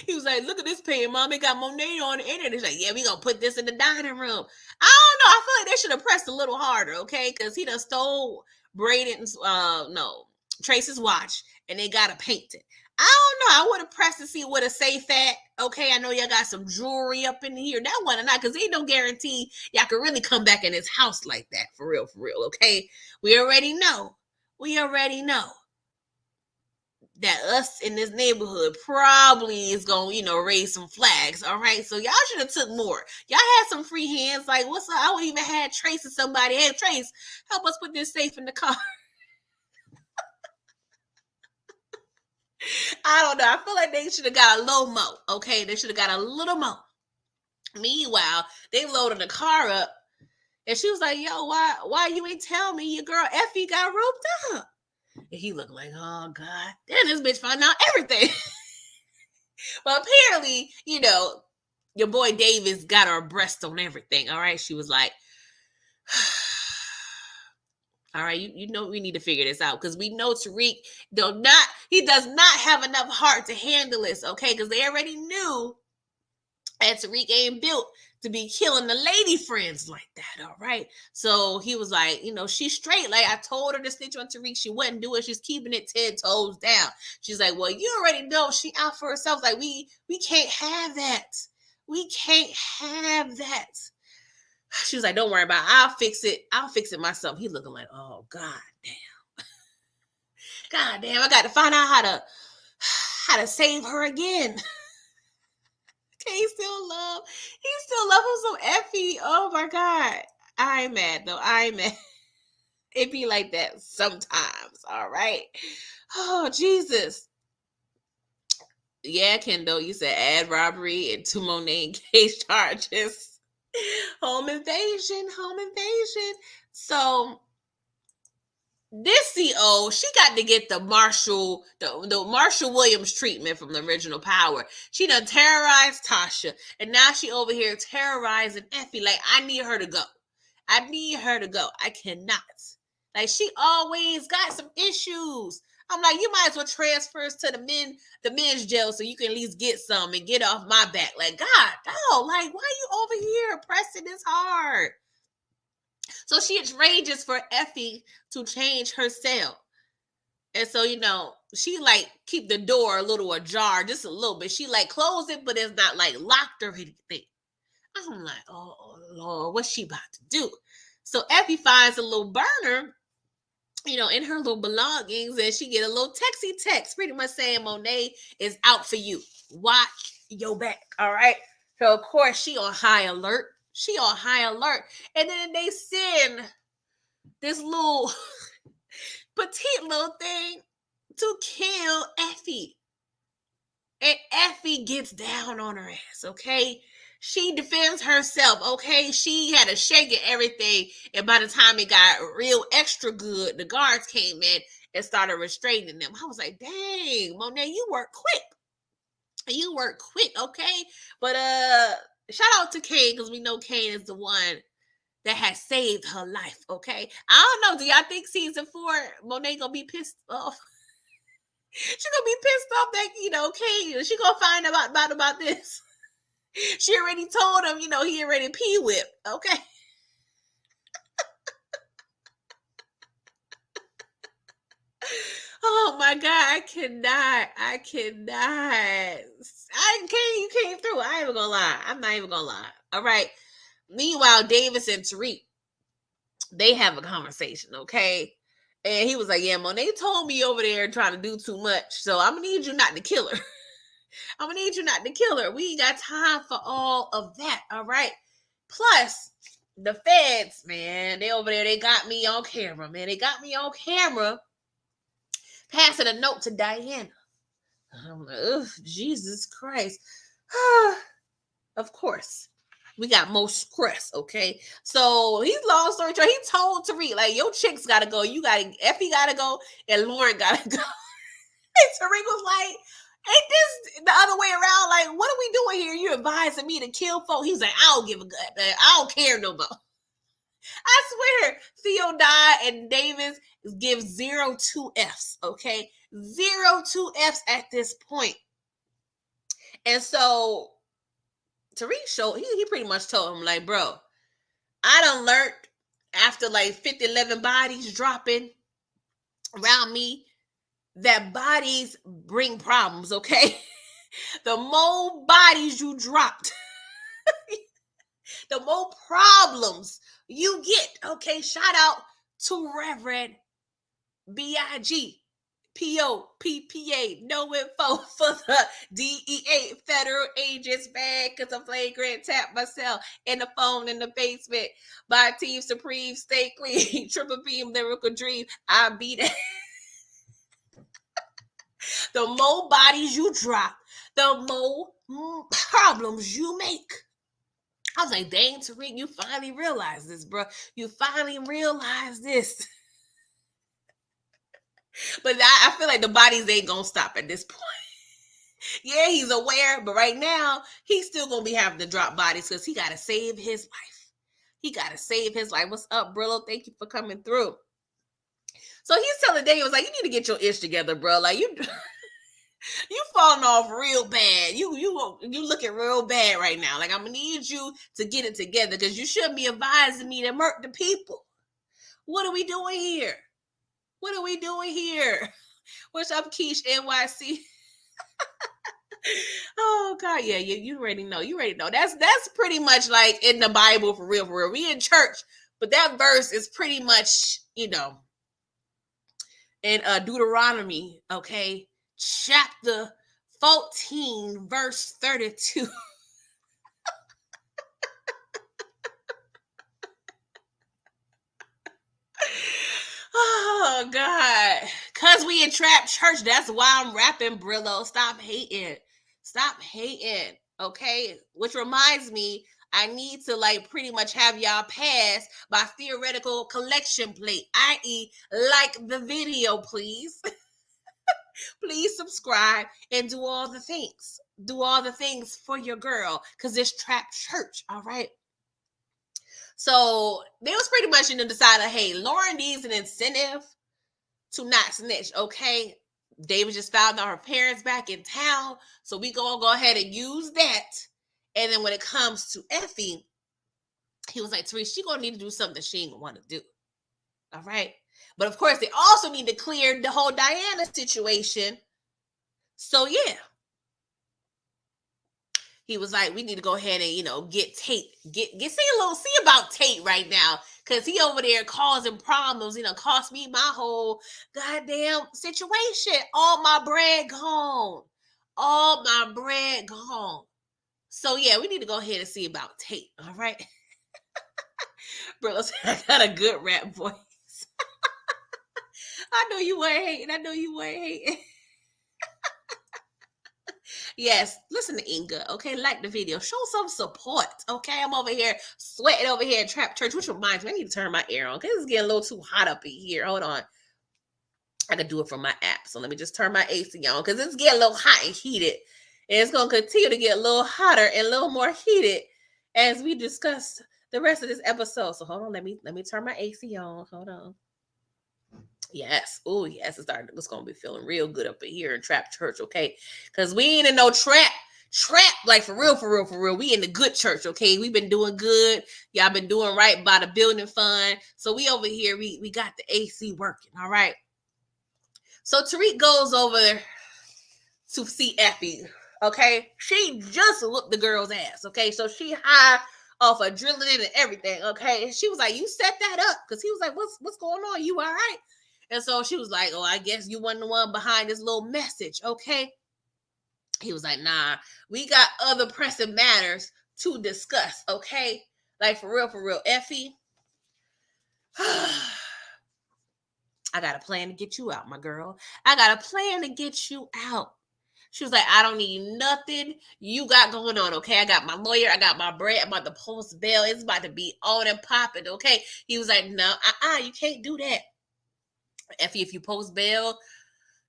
He was like, look at this paying, Mom. It got Monet on the internet. He's like, yeah, we gonna put this in the dining room. I don't know. I feel like they should have pressed a little harder, okay? Because he done stole Braden's, Trace's watch, and they gotta paint it. I don't know. I would have pressed to see what a safe at. Okay, I know y'all got some jewelry up in here. That one or not, because ain't no guarantee y'all can really come back in his house like that. For real, okay? We already know that us in this neighborhood probably is going to, raise some flags. All right. So y'all should have took more. Y'all had some free hands. Like, what's up? I would even had Trace or somebody. Hey, Trace, help us put this safe in the car. I don't know. I feel like they should have got a little more. Okay. They should have got a little more. Meanwhile, they loaded the car up and she was like, yo, why you ain't tell me your girl Effie got roped up? And he looked like, oh, God. Then this bitch found out everything. Well, apparently, your boy Davis got her breast on everything. All right. She was like, all right, you know we need to figure this out because we know Tariq he does not have enough heart to handle this, okay? Because they already knew that Tariq ain't built to be killing the lady friends like that, all right? So he was like, she's straight. Like, I told her to snitch on Tariq. She wouldn't do it. She's keeping it 10 toes down. She's like, well, you already know she out for herself. Like, we can't have that. We can't have that. She was like, don't worry about it. I'll fix it myself. He looking like, oh, God damn. God damn, I got to find out how to save her again. He still love him some Effie. Oh my God. I ain't mad though. I ain't mad. It be like that sometimes. All right. Oh, Jesus. Yeah, Kendall, you said add robbery and 2 Monet case charges. Home invasion, home invasion. So this CO, she got to get the Marshall Williams treatment from the original Power. She done terrorized Tasha, and now she over here terrorizing Effie. Like, I need her to go. I need her to go. I cannot. Like, she always got some issues. I'm like, you might as well transfer us to the men's jail so you can at least get some and get off my back. Like, God, no, like, why are you over here pressing this hard? So she arranges for Effie to change her cell. And so, she like keep the door a little ajar, just a little bit. She like close it, but it's not like locked or anything. I'm like, oh Lord, what's she about to do? So Effie finds a little burner, in her little belongings, and she get a little texty text, pretty much saying Monet is out for you. Watch your back, all right? So of course she on high alert. And then they send this little petite little thing to kill Effie. And Effie gets down on her ass, okay? She defends herself, okay? She had a shake and everything. And by the time it got real extra good, the guards came in and started restraining them. I was like, dang, Monet, you work quick. Okay? But shout out to Kane, because we know Kane is the one that has saved her life, okay? I don't know. Do y'all think season 4, Monet gonna be pissed off? She gonna be pissed off that, Kane, she gonna find out about this. She already told him, he already pee whipped, okay? Oh my God, I cannot. You came through. I ain't even gonna lie. I'm not even gonna lie. All right. Meanwhile, Davis and Tariq, they have a conversation, okay? And he was like, yeah, Monet told me over there trying to do too much. So I'm gonna need you not to kill her. We ain't got time for all of that, all right? Plus, the feds, man, they over there, they got me on camera, passing a note to Diana. I'm like, ugh, Jesus Christ. Of course. We got most stress, okay? So he's long story short. He told Tariq, like, your chicks gotta go. Effie gotta go, and Lauren gotta go. And Tariq was like, ain't this the other way around? Like, what are we doing here? You advising me to kill folk? He's like, I don't give a god. I don't care no more. I swear, Theo died and Davis gives 0 2 Fs, okay? 0 2 Fs at this point. And so Tariq showed, he pretty much told him, like, bro, I done learned after like 50, 11 bodies dropping around me that bodies bring problems, okay? The more bodies you dropped, the more problems you get, okay? Shout out to Reverend B.I.G. P.O.P.P.A. No info for the DEA federal agents bag because a flagrant tap myself in the phone in the basement by Team Supreme, Stay Clean, Triple Beam, Lyrical Dream. I beat it. The more bodies you drop, the more problems you make. I was like, dang, Tariq, you finally realized this, bro. You finally realized this. But I feel like the bodies ain't gonna stop at this point. Yeah, he's aware, but right now, he's still gonna be having to drop bodies because he gotta save his life. What's up, Brillo? Thank you for coming through. So he's telling Daniel, was like, you need to get your ish together, bro. Like, you falling off real bad. You looking real bad right now. Like, I'm gonna need you to get it together because you shouldn't be advising me to murder the people. What are we doing here? What's up, Keish NYC? Oh God, yeah, you already know. That's pretty much like in the Bible for real. We in church, but that verse is pretty much, in Deuteronomy, okay, chapter 14, verse 32. God. Cause we in trap church. That's why I'm rapping, Brillo. Stop hating. Stop hating. Okay? Which reminds me, I need to like pretty much have y'all pass my theoretical collection plate, i.e., like the video, please. Please subscribe and do all the things. Do all the things for your girl. Cause it's trap church, all right? So they was pretty much deciding, hey, Lauren needs an incentive to not snitch, okay? David just found out her parents back in town, so we gonna go ahead and use that. And then when it comes to Effie, he was like, Tariq, she gonna need to do something she ain't gonna want to do. All right. But of course, they also need to clear the whole Diana situation. So yeah, he was like, we need to go ahead and get Tate, see about Tate right now, because he over there causing problems. Cost me my whole goddamn situation. All my bread gone. All my bread gone. So yeah, we need to go ahead and see about Tate. All right, bro. I got a good rap voice. I know you weren't hating. Yes, listen to Inga, okay? Like the video. Show some support, okay? I'm over here sweating over here at Trap Church, which reminds me, I need to turn my air on because it's getting a little too hot up in here. Hold on. I can do it from my app. So let me just turn my AC on because it's getting a little hot and heated. And it's going to continue to get a little hotter and a little more heated as we discuss the rest of this episode. So hold on. Let me turn my AC on. Hold on. Yes. Oh, yes. It's going to be feeling real good up in here in Trap Church, okay? Because we ain't in no trap, like for real. We in the good church, okay? We've been doing good. Y'all been doing right by the building fund. So we over here, we got the AC working, all right? So Tariq goes over to see Effie, okay? She just whooped the girl's ass, okay? So she high off adrenaline and everything, okay? She was like, you set that up. Because he was like, what's going on? You all right? And so she was like, oh, I guess you wasn't the one behind this little message, okay? He was like, nah, we got other pressing matters to discuss, okay? Like, for real, Effie, I got a plan to get you out, my girl. I got a plan to get you out. She was like, I don't need nothing you got going on, okay? I got my lawyer. I got my bread. I'm about to post bail. It's about to be on and popping, okay? He was like, no, you can't do that. Effie, if you post bail,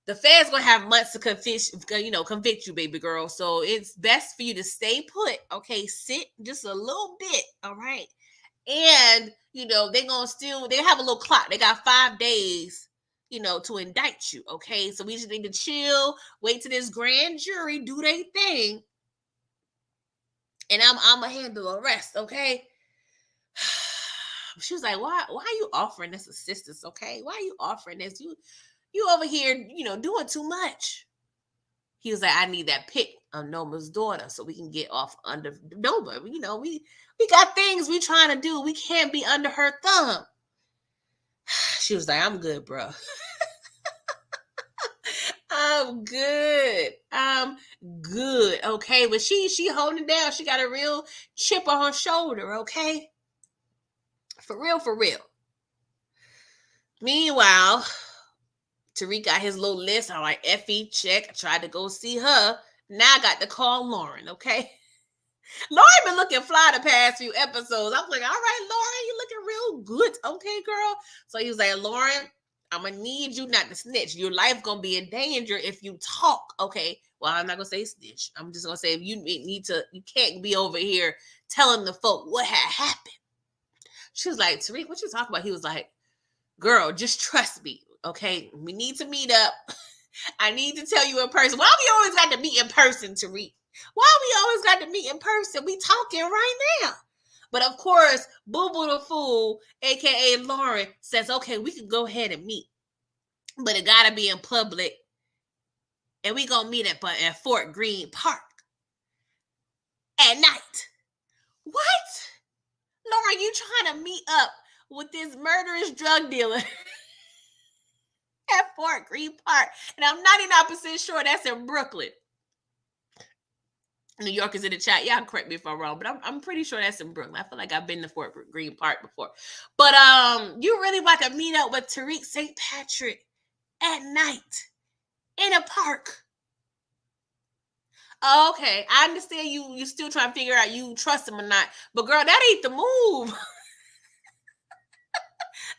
the feds gonna have months to convict you, baby girl. So it's best for you to stay put, okay? Sit just a little bit, all right? And they have a little clock. They got 5 days, to indict you, okay? So we just need to chill, wait till this grand jury do their thing, and I'm gonna handle the rest, okay? She was like, why are you offering this assistance, okay? Why are you offering this? You over here, doing too much. He was like, I need that pic of Noma's daughter so we can get off under Noma. We got things we trying to do. We can't be under her thumb. She was like, I'm good, bro. I'm good. Okay. But she holding it down. She got a real chip on her shoulder, okay? For real. Meanwhile, Tariq got his little list. All right, Effie, check. I tried to go see her. Now I got to call Lauren, okay? Lauren been looking fly the past few episodes. I'm like, all right, Lauren, you looking real good. Okay, girl. So he was like, Lauren, I'm going to need you not to snitch. Your life going to be in danger if you talk, okay? Well, I'm not going to say snitch. I'm just going to say if you can't be over here telling the folk what had happened. She was like, Tariq, what you talking about? He was like, girl, just trust me, okay? We need to meet up. I need to tell you in person. Why we always got to meet in person, Tariq? Why we always got to meet in person? We talking right now. But of course, Boo Boo the Fool, a.k.a. Lauren, says, okay, we can go ahead and meet. But it got to be in public. And we going to meet at Fort Greene Park at night. What? Lauren, you trying to meet up with this murderous drug dealer at Fort Greene Park? And I'm 99% sure that's in Brooklyn. New Yorkers in the chat, y'all correct me if I'm wrong, but I'm pretty sure that's in Brooklyn. I feel like I've been to Fort Greene Park before. But you really about to meet up with Tariq St. Patrick at night in a park. Okay, I understand you still trying to figure out you trust him or not. But girl, that ain't the move.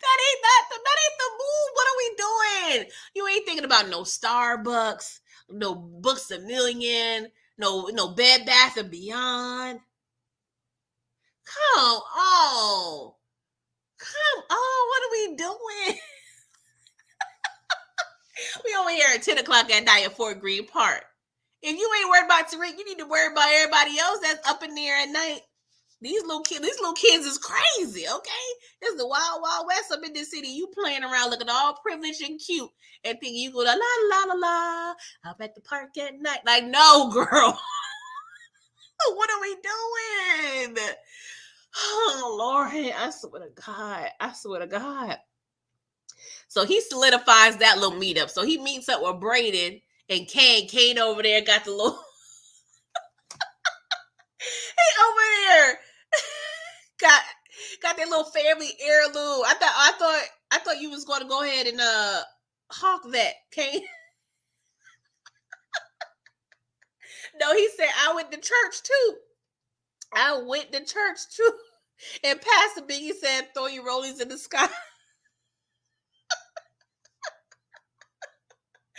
That ain't the move. What are we doing? You ain't thinking about no Starbucks, no Books a Million, no Bed Bath and Beyond. Come on. Come on. What are we doing? We over here at 10 o'clock at night at Fort Greene Park. If you ain't worried about Tariq, you need to worry about everybody else that's up in there at night. These little kids is crazy, okay? This is the wild, wild west up in this city. You playing around looking all privileged and cute and thinking you go la la la la up at the park at night. Like, no, girl. What are we doing? Oh, Lord, I swear to God. I swear to God. So he solidifies that little meetup. So he meets up with Braden and Kane. Kane over there got the little... He over there got that little family heirloom. I thought you was going to go ahead and hawk that, Kane. No, he said I went to church too. I went to church too. And Pastor Biggie said, throw your rollies in the sky.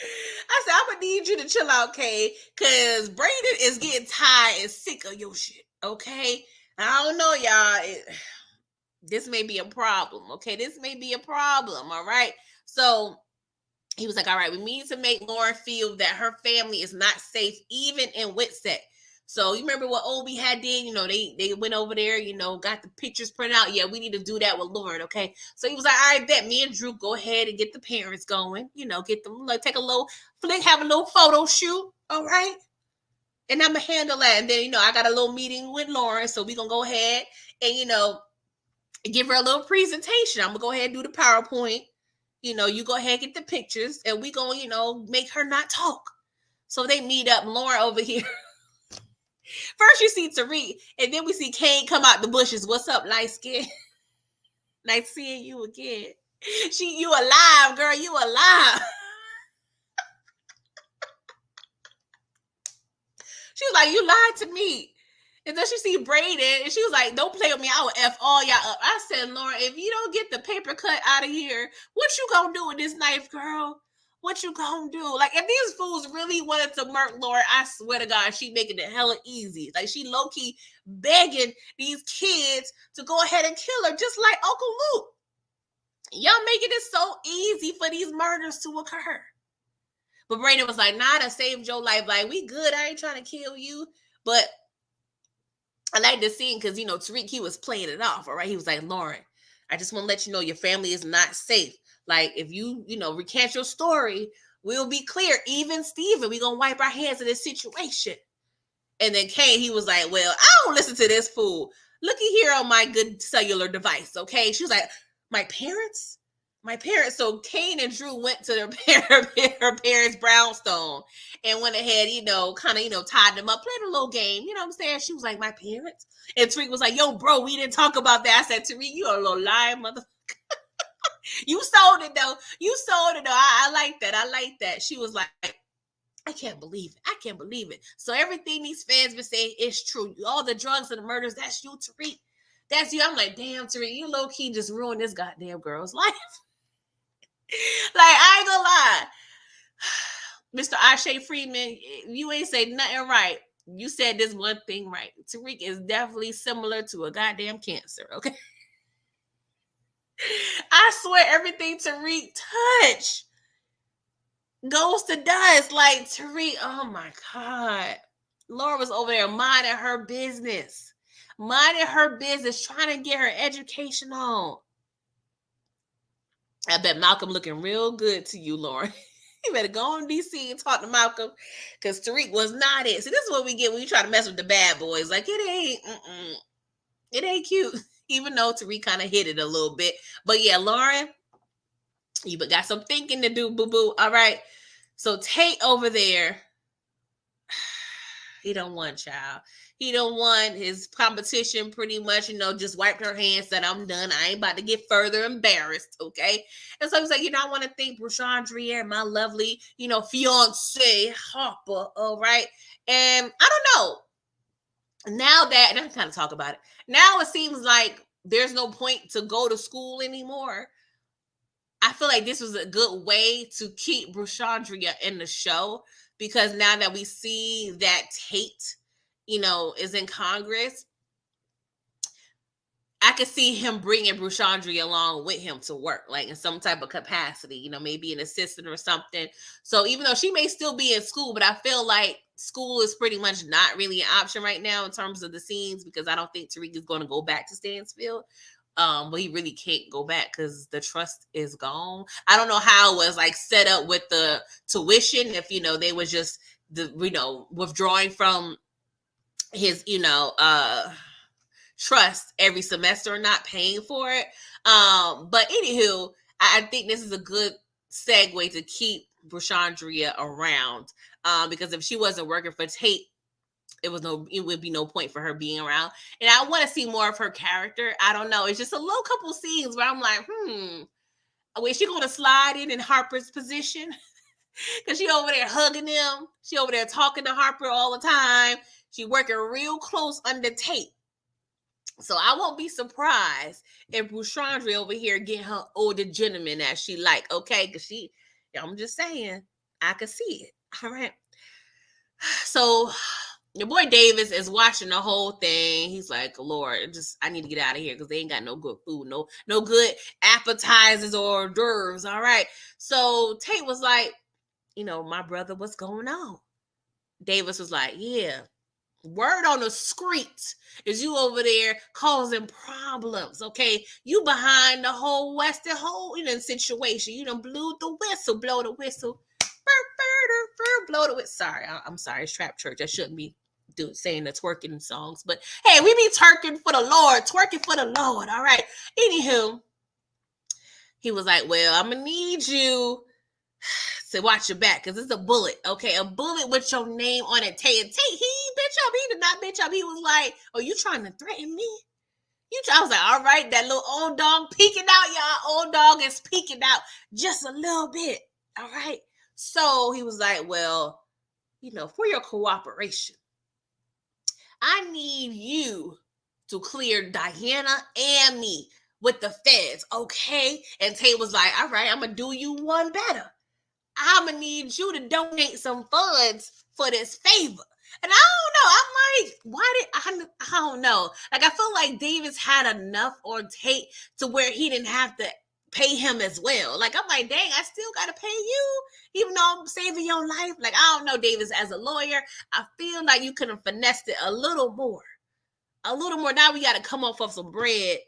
I said, I'm gonna need you to chill out, Kay, because Brayden is getting tired and sick of your shit. Okay, I don't know, y'all. This may be a problem. Okay, this may be a problem. All right. So he was like, all right, we need to make Lauren feel that her family is not safe, even in Witset. So you remember what Obi had did? You know, they went over there, you know, got the pictures printed out. Yeah, we need to do that with Lauren, okay? So he was like, all right, bet me and Drew go ahead and get the parents going. You know, get them, like, take a little flick, have a little photo shoot, all right? And I'm going to handle that. And then, you know, I got a little meeting with Lauren, so we going to go ahead and, you know, give her a little presentation. I'm going to go ahead and do the PowerPoint. You know, you go ahead and get the pictures, and we going to, you know, make her not talk. So they meet up. Lauren over here. First you see Tariq, and then we see Kane come out the bushes. What's up, light skin? Nice seeing you again. You alive, girl. You alive. She was like, you lied to me. And then she see Braden, and she was like, don't play with me. I will F all y'all up. I said, Lauren, if you don't get the paper cut out of here, what you gonna do with this knife, girl? What you gonna do? Like, if these fools really wanted to murk Lauren, I swear to God, she making it hella easy. Like, she low-key begging these kids to go ahead and kill her, just like Uncle Luke. Y'all making it so easy for these murders to occur. But Brayden was like, nah, that saved your life. Like, we good. I ain't trying to kill you. But I like this scene because, you know, Tariq, he was playing it off, all right? He was like, Lauren, I just want to let you know your family is not safe. Like, if you know, recant your story, we'll be clear. Even Steven, we going to wipe our hands of this situation. And then Kane, he was like, well, I don't listen to this fool. Looky here on my good cellular device, okay? She was like, my parents? My parents. So Kane and Drew went to her parents' brownstone and went ahead, you know, kind of, you know, tied them up, played a little game. You know what I'm saying? She was like, my parents? And Tariq was like, yo, bro, we didn't talk about that. I said, Tariq, you are a little lying motherfucker. You sold it, though. You sold it, though. I like that. I like that. She was like, I can't believe it. I can't believe it. So everything these fans been saying is true. All the drugs and the murders, that's you, Tariq. That's you. I'm like, damn, Tariq, you low-key just ruined this goddamn girl's life. Like, I ain't gonna lie. Mr. Ashe Freeman, you ain't say nothing right. You said this one thing right. Tariq is definitely similar to a goddamn cancer, okay? I swear everything Tariq touch goes to dust. Like, Tariq, oh my God. Laura was over there minding her business. Minding her business, trying to get her education on. I bet Malcolm looking real good to you, Lauren. You better go on DC and talk to Malcolm, because Tariq was not it. So this is what we get when you try to mess with the bad boys. Like, it ain't cute. Even though Tariq kind of hit it a little bit. But yeah, Lauren, you got some thinking to do, boo-boo. All right. So Tate over there. He don't want, child. He don't want. His competition pretty much, just wiped her hands, said, I'm done. I ain't about to get further embarrassed, okay? And so he was like, I want to thank Brashandria and my lovely, fiance, Harper, all right? And I don't know. Now that, and I can kind of talk about it. Now it seems like there's no point to go to school anymore. I feel like this was a good way to keep Brashandria in the show, because now that we see that Tate, is in Congress, I could see him bringing Brashandria along with him to work, like in some type of capacity, maybe an assistant or something. So even though she may still be in school, but I feel like school is pretty much not really an option right now in terms of the scenes, because I don't think Tariq is going to go back to Stansfield. But he really can't go back because the trust is gone. I don't know how it was like set up with the tuition, if they was just withdrawing from his trust every semester or not paying for it. But anywho, I think this is a good segue to keep Brashandria around. Because if she wasn't working for Tate, it would be no point for her being around. And I want to see more of her character. I don't know. It's just a little couple scenes where I'm like, is she going to slide in Harper's position? Because she over there hugging him. She over there talking to Harper all the time. She working real close under Tate. So I won't be surprised if Brashandria over here getting her older gentleman that she like, okay? Because I'm just saying, I can see it. All right. So your boy Davis is watching the whole thing. He's like, Lord, I need to get out of here because they ain't got no good food, no good appetizers or hors d'oeuvres. All right. So Tate was like, my brother, what's going on? Davis was like, yeah. Word on the street is you over there causing problems, okay? You behind the whole Western situation. You done blew the whistle, blow the whistle. Blow the whistle. Sorry, I'm sorry. It's Trap Church. I shouldn't be saying the twerking songs, but hey, we be twerking for the Lord, all right? Anywho, he was like, well, I'm gonna need you to watch your back, because it's a bullet, okay? A bullet with your name on it. Tate, he bitch up. He did not bitch up. He was like, oh, you trying to threaten me? I was like, all right, that little old dog peeking out, y'all. Old dog is peeking out just a little bit, all right? So he was like, well, for your cooperation, I need you to clear Diana and me with the feds, okay? And Tate was like, all right, I'm going to do you one better. I'm going to need you to donate some funds for this favor. And I don't know. I'm like, I don't know. Like, I feel like Davis had enough on Tate to where he didn't have to pay him as well. Like, I'm like, dang, I still got to pay you, even though I'm saving your life. Like, I don't know, Davis, as a lawyer, I feel like you could have finessed it a little more. Now we got to come off of some bread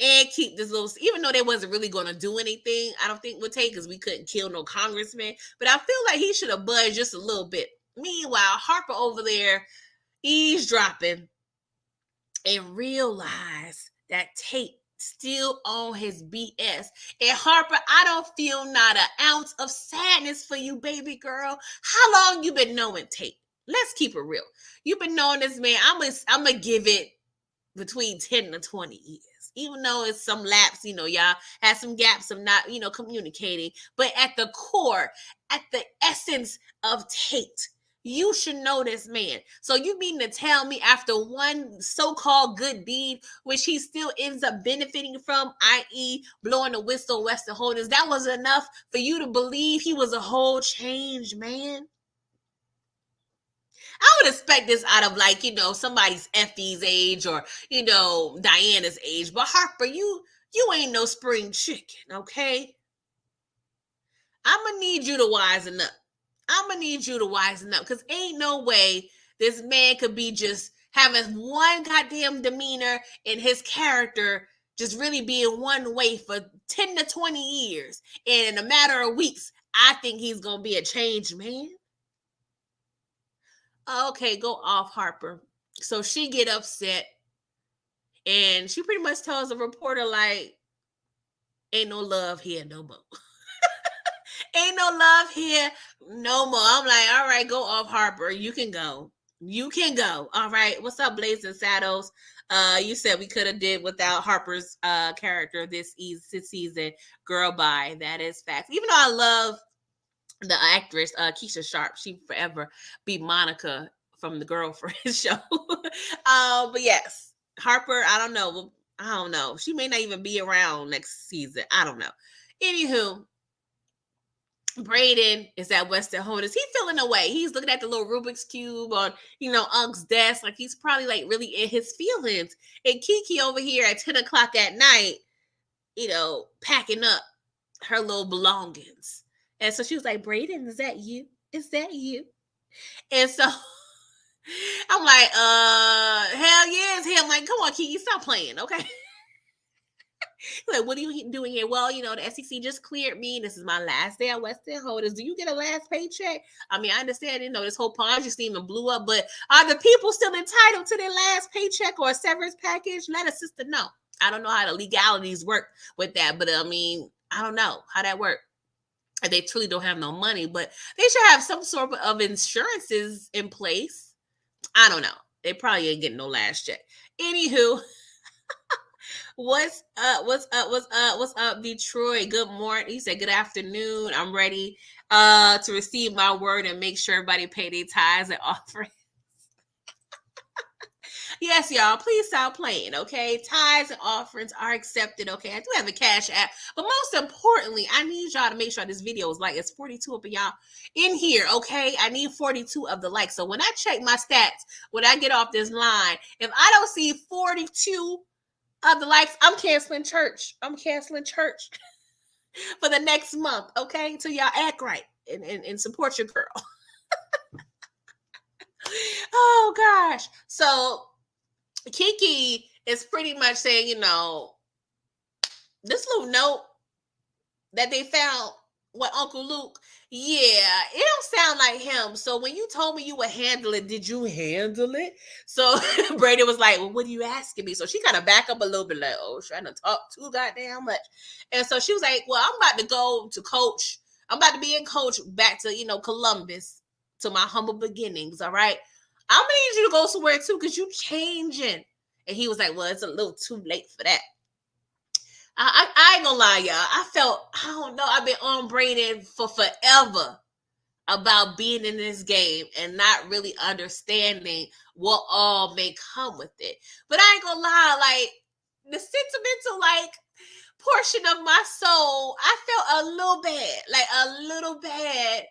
and keep this little, even though they wasn't really going to do anything, I don't think would take, because we couldn't kill no congressman. But I feel like he should have buzzed just a little bit. Meanwhile, Harper over there eavesdropping and realized that Tate still on his BS. And Harper, I don't feel not an ounce of sadness for you, baby girl. How long you been knowing Tate? Let's keep it real. You've been knowing this man. I'm gonna give it between 10 to 20 years. Even though it's some lapse, y'all had some gaps of not, communicating. But at the core, at the essence of Tate, you should know this man. So you mean to tell me after one so-called good deed, which he still ends up benefiting from, i.e. blowing the whistle Western Holdings, that was enough for you to believe he was a whole changed man? I would expect this out of somebody's Effie's age or, Diana's age. But Harper, you ain't no spring chicken, okay? I'm going to need you to wisen up. Because ain't no way this man could be just having one goddamn demeanor in his character just really being one way for 10 to 20 years. And in a matter of weeks, I think he's going to be a changed man. Okay, go off, Harper. So she get upset, and she pretty much tells the reporter, like, ain't no love here no more. Ain't no love here no more. I'm like, all right, go off, Harper. You can go. You can go. All right. What's up, Blazing Saddles? You said we could have did without Harper's character this season. Girl, bye. That is facts. Even though I love the actress Keisha Sharp, she forever be Monica from the Girlfriend show. But yes, Harper. I don't know. She may not even be around next season. I don't know. Anywho, Braden is at Western Holders. He's feeling away. He's looking at the little Rubik's Cube on, Unc's desk. Like he's probably like really in his feelings. And Kiki over here at 10 o'clock at night, packing up her little belongings. And so she was like, Braden, is that you? Is that you? And so I'm like, hell yeah, it's him. Like, come on, Kiki, stop playing, okay? Like, what are you doing here? Well, the SEC just cleared me. This is my last day at Western Holders. Do you get a last paycheck? I mean, I understand, this whole Ponzi scheme blew up, but are the people still entitled to their last paycheck or a severance package? Let a sister know. I don't know how the legalities work with that, but I mean, I don't know how that works. They truly don't have no money, but they should have some sort of insurances in place. I don't know. They probably ain't getting no last check. Anywho, what's up? What's up? What's up? What's up, Detroit? Good morning. He said, good afternoon. I'm ready to receive my word and make sure everybody pay their tithes and offerings. Yes, y'all, please stop playing, okay? Tithes and offerings are accepted, okay? I do have a cash app, but most importantly, I need y'all to make sure this video is like, it's 42 of y'all in here, okay? I need 42 of the likes. So when I check my stats, when I get off this line, if I don't see 42 of the likes, I'm canceling church. I'm canceling church for the next month, okay? Until y'all act right and support your girl. Oh, gosh. So Kiki is pretty much saying, this little note that they found with Uncle Luke, yeah, it don't sound like him. So when you told me you would handle it, did you handle it? So Brady was like, well, what are you asking me? So she kind of back up a little bit like, oh, trying to talk too goddamn much. And so she was like, well, I'm about to go to coach. I'm about to be in coach back to, Columbus, to my humble beginnings, all right? I'm going to need you to go somewhere too because you changing. And he was like, well, it's a little too late for that. I ain't gonna lie, y'all. I don't know, I've been on Brayden for forever about being in this game and not really understanding what all may come with it. But I ain't gonna lie, like, the sentimental, portion of my soul, I felt a little bad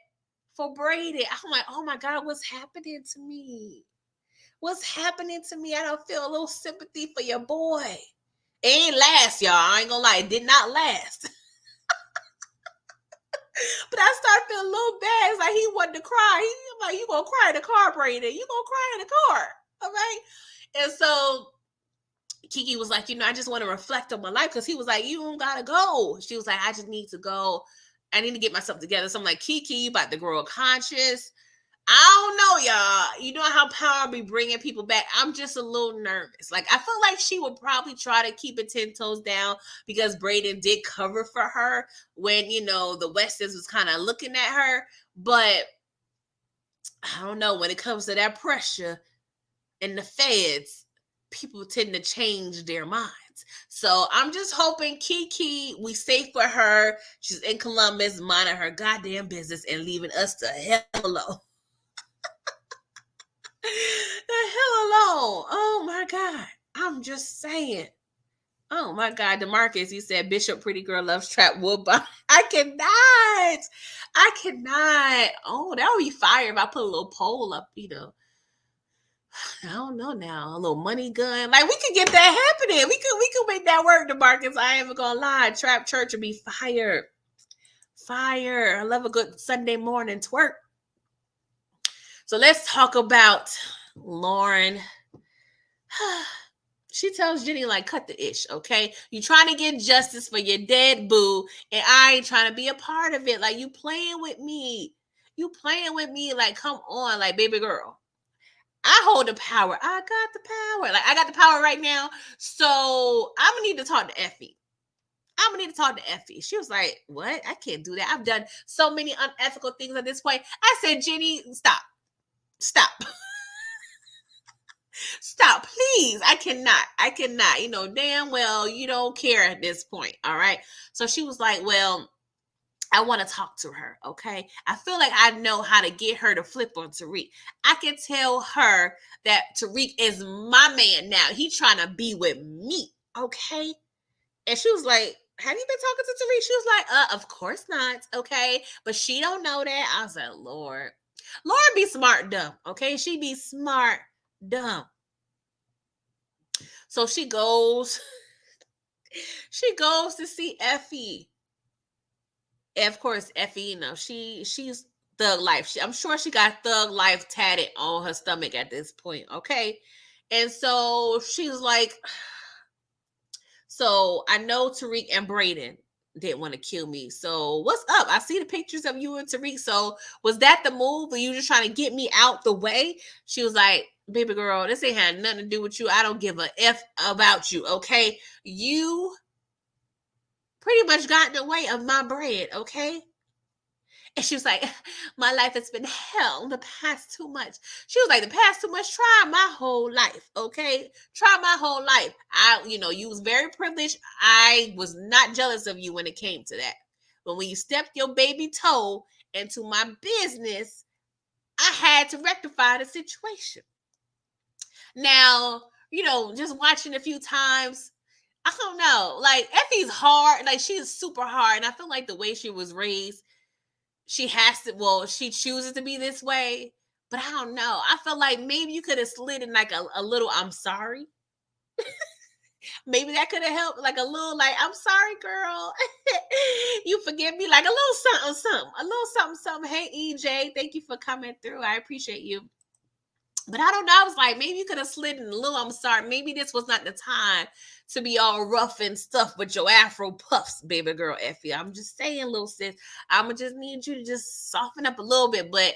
for Brayden. I'm like, oh my God, what's happening to me? What's happening to me? I don't feel a little sympathy for your boy. It ain't last, y'all. I ain't gonna lie. It did not last. But I started feeling a little bad. It's like he wanted to cry. I'm like, you gonna cry in the car, Brayden. You gonna cry in the car. All right? And so Kiki was like, I just want to reflect on my life. Because he was like, you don't gotta go. She was like, I just need to go. I need to get myself together. So I'm like, Kiki, you about to grow conscious. I don't know, y'all. You know how power be bringing people back. I'm just a little nervous. Like, I feel like she would probably try to keep it 10 toes down because Brayden did cover for her when, the Westons was kind of looking at her. But I don't know. When it comes to that pressure and the feds, people tend to change their minds. So I'm just hoping Kiki, we safe for her. She's in Columbus, minding her goddamn business and leaving us the hell alone. The hell alone. Oh my God. I'm just saying. Oh my God. DeMarcus, you said Bishop Pretty Girl Loves Trap Woodbine. I cannot. Oh, that would be fire if I put a little poll up, I don't know now. A little money gun. Like, we could get that happening. We could make that work, DeMarcus. I ain't even gonna lie. Trap Church would be fire. Fire. I love a good Sunday morning twerk. So let's talk about Lauren. She tells Jenny, like, cut the ish, okay? You trying to get justice for your dead boo, and I ain't trying to be a part of it. Like, you playing with me. Like, come on, like, baby girl. I hold the power. I got the power. Like, I got the power right now. So I'm gonna need to talk to Effie. She was like, what? I can't do that. I've done so many unethical things at this point. I said, Jenny, stop. Stop, please. I cannot. Damn well you don't care at this point. All right. So she was like, well, I want to talk to her. Okay. I feel like I know how to get her to flip on Tariq. I can tell her that Tariq is my man now. He trying to be with me. Okay. And she was like, have you been talking to Tariq? She was like, of course not. Okay. But she don't know that. I was like, Lord be smart, dumb. Okay. She be smart, dumb. So she goes to see Effie. And of course, Effie, she's thug life. I'm sure she got thug life tatted on her stomach at this point. Okay. And so she was like, so I know Tariq and Braden didn't want to kill me. So what's up? I see the pictures of you and Tariq. So was that the move? Were you just trying to get me out the way? She was like, baby girl, this ain't had nothing to do with you. I don't give a F about you. Okay. You pretty much got in the way of my bread. Okay. And she was like, my life has been hell the past 2 months. She was like, the past 2 months, try my whole life, okay? Try my whole life. You was very privileged. I was not jealous of you when it came to that. But when you stepped your baby toe into my business, I had to rectify the situation. Now, just watching a few times, I don't know. Like, Effie's hard. Like, she is super hard. And I feel like the way she was raised, she chooses to be this way, but I don't know. I feel like maybe you could have slid in like a little I'm sorry. Maybe that could have helped, like a little, like, I'm sorry, girl. You forgive me, like a little something. Hey, EJ, thank you for coming through. I appreciate you. But I don't know. I was like, maybe you could have slid in a little I'm sorry. Maybe this was not the time to be all rough and stuff with your afro puffs, baby girl Effie. I'm just saying, little sis. I'ma just need you to just soften up a little bit. But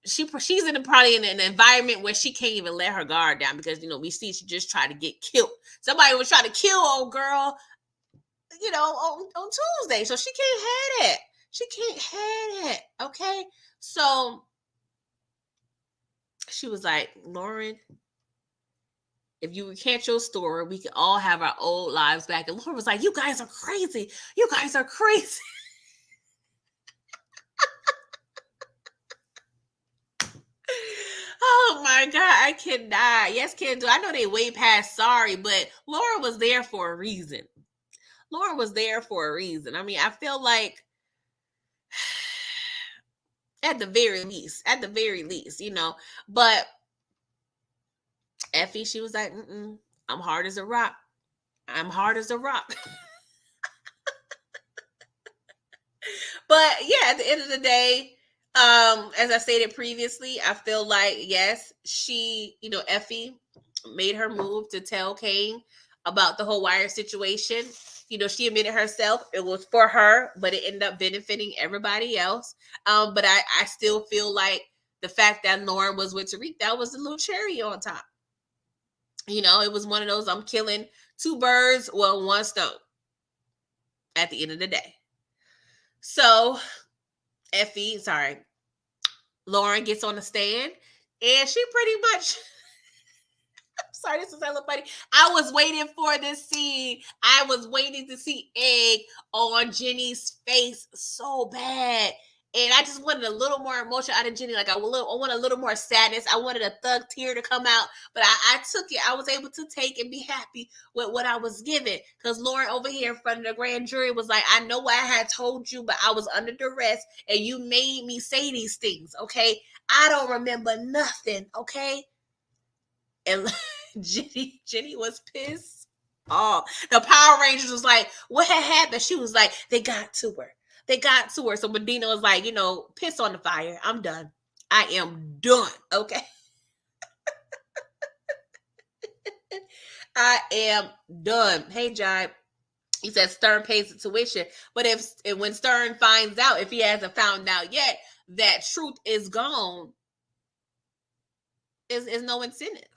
she's probably in an environment where she can't even let her guard down because we see she just tried to get killed. Somebody was trying to kill old girl, on Tuesday. So she can't have it. She can't have it. Okay. So she was like, Lauren, if you recant your story, we can all have our old lives back. And Lauren was like, you guys are crazy. You guys are crazy. Oh my God, I cannot. Yes, can do. I know they way past sorry, but Laura was there for a reason. Laura was there for a reason. I mean, I feel like at the very least, but Effie, she was like, I'm hard as a rock. I'm hard as a rock. But yeah, at the end of the day, as I stated previously, I feel like, yes, she, Effie made her move to tell Kane about the whole wire situation. She admitted herself it was for her, but it ended up benefiting everybody else. But I still feel like the fact that Lauren was with Tariq, that was a little cherry on top. It was one of those, I'm killing two birds with one stone at the end of the day. So Lauren gets on the stand and she pretty much sorry, this is hella funny. I was waiting for this scene. I was waiting to see egg on Jenny's face so bad. And I just wanted a little more emotion out of Jenny. Like, I want a little more sadness. I wanted a thug tear to come out. But I took it. I was able to take and be happy with what I was given. Because Lauren over here in front of the grand jury was like, I know what I had told you, but I was under duress. And you made me say these things, okay? I don't remember nothing, okay? And Jenny was pissed off. The Power Rangers was like, what had happened? She was like, they got to her. So Medina was like, piss on the fire. I'm done. I am done. Okay. I am done. Hey, Jive. He said Stern pays the tuition. But when Stern finds out, if he hasn't found out yet, that truth is gone, is no incentive.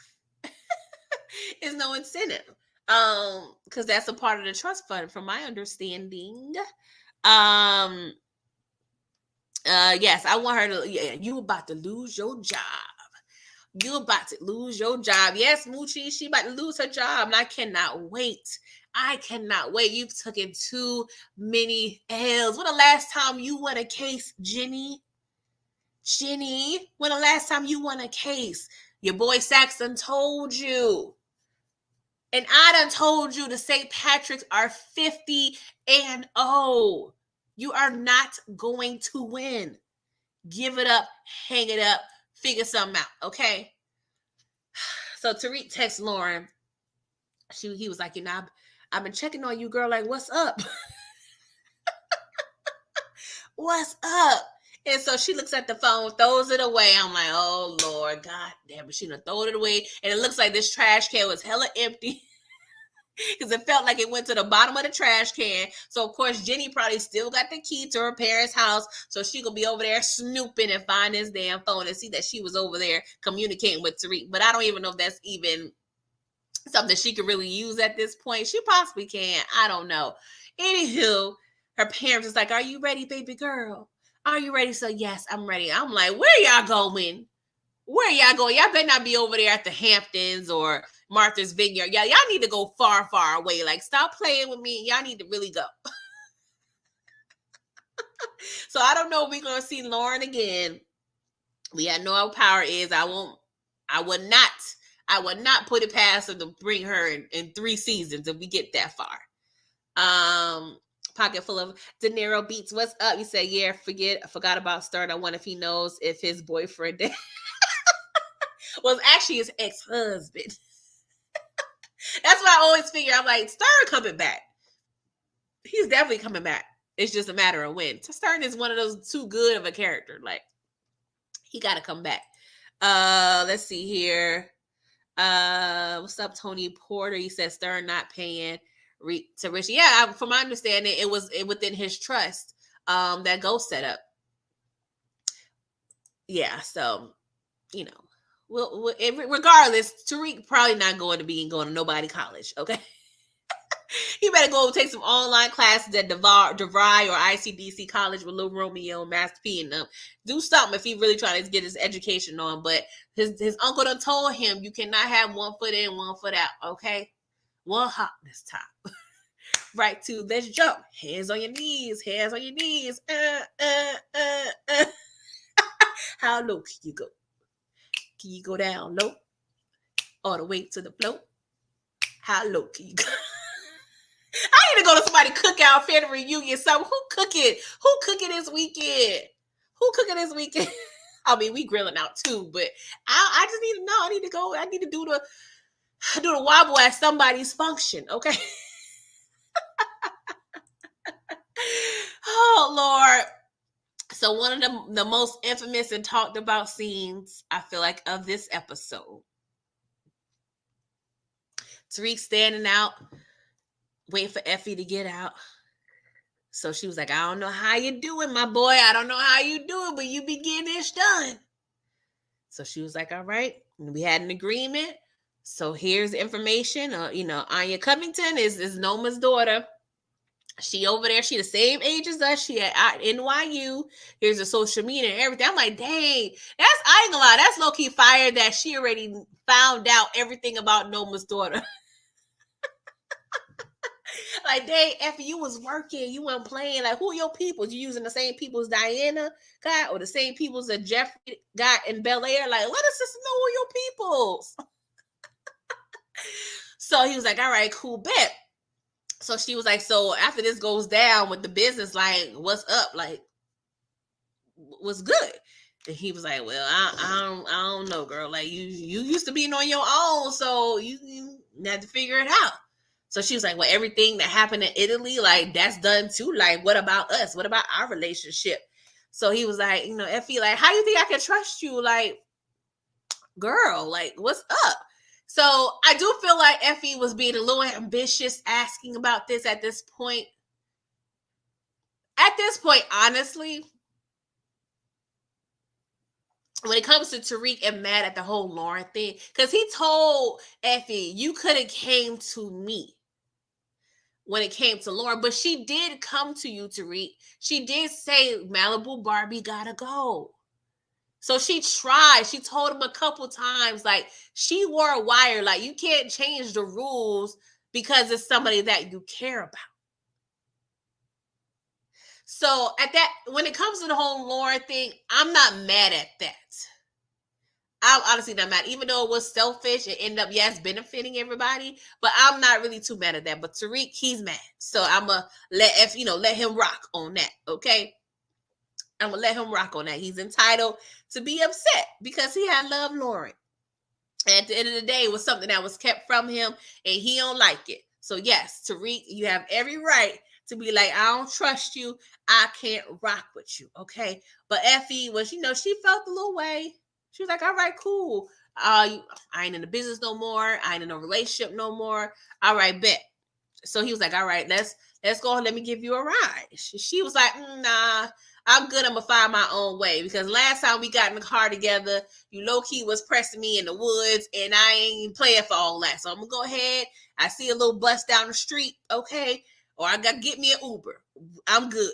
Is no incentive. Because that's a part of the trust fund, from my understanding. Yes, I want her to. Yeah, you about to lose your job. You about to lose your job. Yes, Moochie, she about to lose her job. And I cannot wait. I cannot wait. You've taken too many L's. When the last time you won a case, Jenny? Jenny, when the last time you won a case? Your boy Saxon told you. And I done told you the St. Patrick's are 50-0. You are not going to win. Give it up, hang it up, figure something out, okay? So Tariq texts Lauren. He was like, I've been checking on you, girl. Like, what's up? What's up? And so she looks at the phone, throws it away. I'm like, oh, Lord, God damn it. She done throw it away. And it looks like this trash can was hella empty. Because it felt like it went to the bottom of the trash can. So, of course, Jenny probably still got the key to her parents' house. So she could be over there snooping and find this damn phone and see that she was over there communicating with Tariq. But I don't even know if that's even something she could really use at this point. She possibly can. I don't know. Anywho, her parents is like, are you ready, baby girl? Are you ready? So, yes, I'm ready. I'm like, where y'all going? Where y'all going? Y'all better not be over there at the Hamptons or Martha's Vineyard. Y'all need to go far, far away. Like, stop playing with me. Y'all need to really go. So I don't know if we're gonna see Lauren again. We know how power is. I would not put it past her to bring her in 3 seasons if we get that far. Pocket full of De Niro beats. What's up? You say, yeah, I forgot about Stern. I wonder if he knows if his boyfriend was actually his ex-husband. That's what I always figure. I'm like, Stern coming back. He's definitely coming back. It's just a matter of when. Stern is one of those too good of a character. Like, he got to come back. Let's see here. What's up, Tony Porter? He said Stern not paying to Richie. Yeah, from my understanding, it was within his trust that Ghost set up. Yeah, so, you know. Well, regardless, Tariq probably not going to nobody college, okay? He better go take some online classes at DeVry or ICDC College with Lil Romeo, Master P, and them. Do something if he really trying to get his education on. But his uncle done told him you cannot have 1 foot in, 1 foot out, okay? One hop this time. Right to let's jump. Hands on your knees. Hands on your knees. How low can you go? Can you go down low? All the way to the floor? How low can you go? I need to go to somebody cookout, family reunion, something. Who cooking this weekend? Who cooking this weekend? I mean, we grilling out too, but I just need to know. I need to go. I need to do the wobble at somebody's function, okay? Oh, Lord. So one of the most infamous and talked about scenes, I feel like, of this episode. Tariq standing out, waiting for Effie to get out. So she was like, I don't know how you doing, my boy. I don't know how you doing, but you be getting this done. So she was like, all right. And we had an agreement. So here's the information. Anya Covington is Noma's daughter. She over there. She the same age as us. She at NYU. Here's the social media and everything. I'm like, dang, I ain't gonna lie. That's low-key fire that she already found out everything about Noma's daughter. Like, dang, Effie, you was working. You weren't playing. Like, who are your people? You using the same people as Diana got or the same people that Jeffrey got in Bel Air? Like, let us just know who your peoples. So he was like, all right, cool, bet. So she was like, so after this goes down with the business, like, what's up? Like, what's good? And he was like, well, I don't know, girl. Like, you used to being on your own, so you had to figure it out. So she was like, well, everything that happened in Italy, like, that's done too. Like, what about us? What about our relationship? So he was like, Effie, like, how you think I can trust you? Like, girl, like, what's up? So I do feel like Effie was being a little ambitious asking about this at this point. At this point, honestly, when it comes to Tariq and mad at the whole Lauren thing, because he told Effie, you could have came to me when it came to Lauren, but she did come to you, Tariq. She did say Malibu Barbie gotta go. So she tried. She told him a couple times, like, she wore a wire. Like, you can't change the rules because it's somebody that you care about. So at that, when it comes to the whole Lauren thing, I'm not mad at that. I'm honestly not mad, even though it was selfish. It ended up, yes, benefiting everybody, but I'm not really too mad at that. But Tariq, he's mad, so I'm gonna let him rock on that. Okay, I'm gonna let him rock on that. He's entitled to be upset because he had loved Lauren. And at the end of the day, it was something that was kept from him, and he don't like it. So yes, Tariq, you have every right to be like, I don't trust you. I can't rock with you. Okay. But Effie was, she felt a little way. She was like, all right, cool. I ain't in the business no more. I ain't in a relationship no more. All right, bet. So he was like, all right, let's go. Let me give you a ride. She was like, nah, I'm good. I'm gonna find my own way, because last time we got in the car together, you low key was pressing me in the woods, and I ain't playing for all that. So I'm gonna go ahead. I see a little bus down the street, okay, or I got to get me an Uber. I'm good.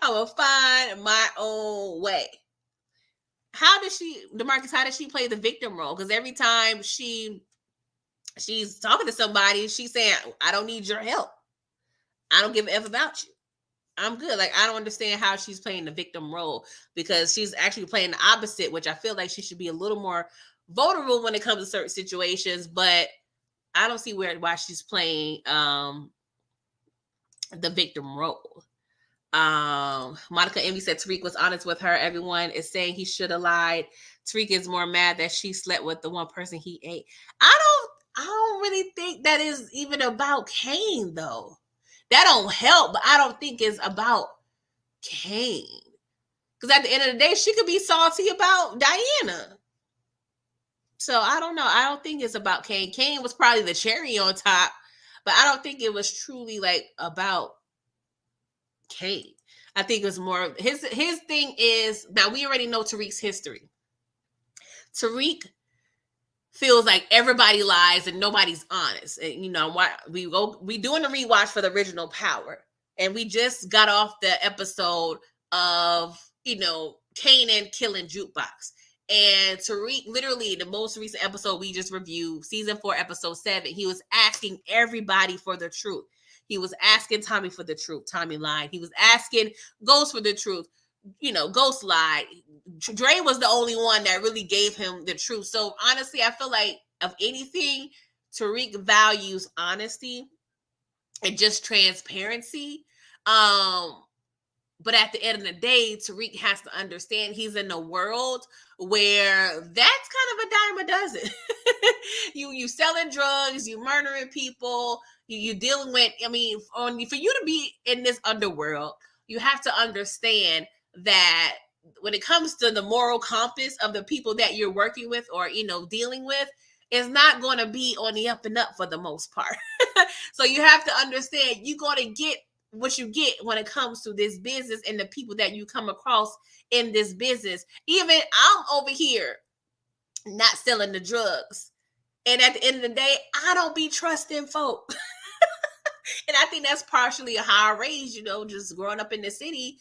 I'm gonna find my own way. How did she, DeMarcus? How did she play the victim role? Because every time she's talking to somebody, she's saying, I don't need your help. I don't give a F about you. I'm good. Like, I don't understand how she's playing the victim role, because she's actually playing the opposite, which I feel like she should be a little more vulnerable when it comes to certain situations, but I don't see why she's playing the victim role. Monica Emmy said Tariq was honest with her. Everyone is saying he should have lied. Tariq is more mad that she slept with the one person he ate. I don't really think that is even about Kane, though. That don't help, but I don't think it's about Kane. Because at the end of the day, she could be salty about Diana. So I don't know. I don't think it's about Kane. Kane was probably the cherry on top, but I don't think it was truly like about Kane. I think it was more his thing is, now we already know Tariq's history. Tariq feels like everybody lies and nobody's honest. And why we doing the rewatch for the original Power, and we just got off the episode of Kane and killing Jukebox. And Tariq, literally the most recent episode we just reviewed, season 4, episode 7, he was asking everybody for the truth. He was asking Tommy for the truth. Tommy lied. He was asking Ghost for the truth. Ghost lied. Dre was the only one that really gave him the truth. So honestly, I feel like, of anything, Tariq values honesty and just transparency. But at the end of the day, Tariq has to understand he's in a world where that's kind of a dime a dozen. you selling drugs, you murdering people, you dealing with, for you to be in this underworld, you have to understand that when it comes to the moral compass of the people that you're working with or, dealing with, it's not going to be on the up and up for the most part. So you have to understand you're going to get what you get when it comes to this business and the people that you come across in this business. Even I'm over here not selling the drugs, and at the end of the day, I don't be trusting folk. And I think that's partially how I raised, just growing up in the city.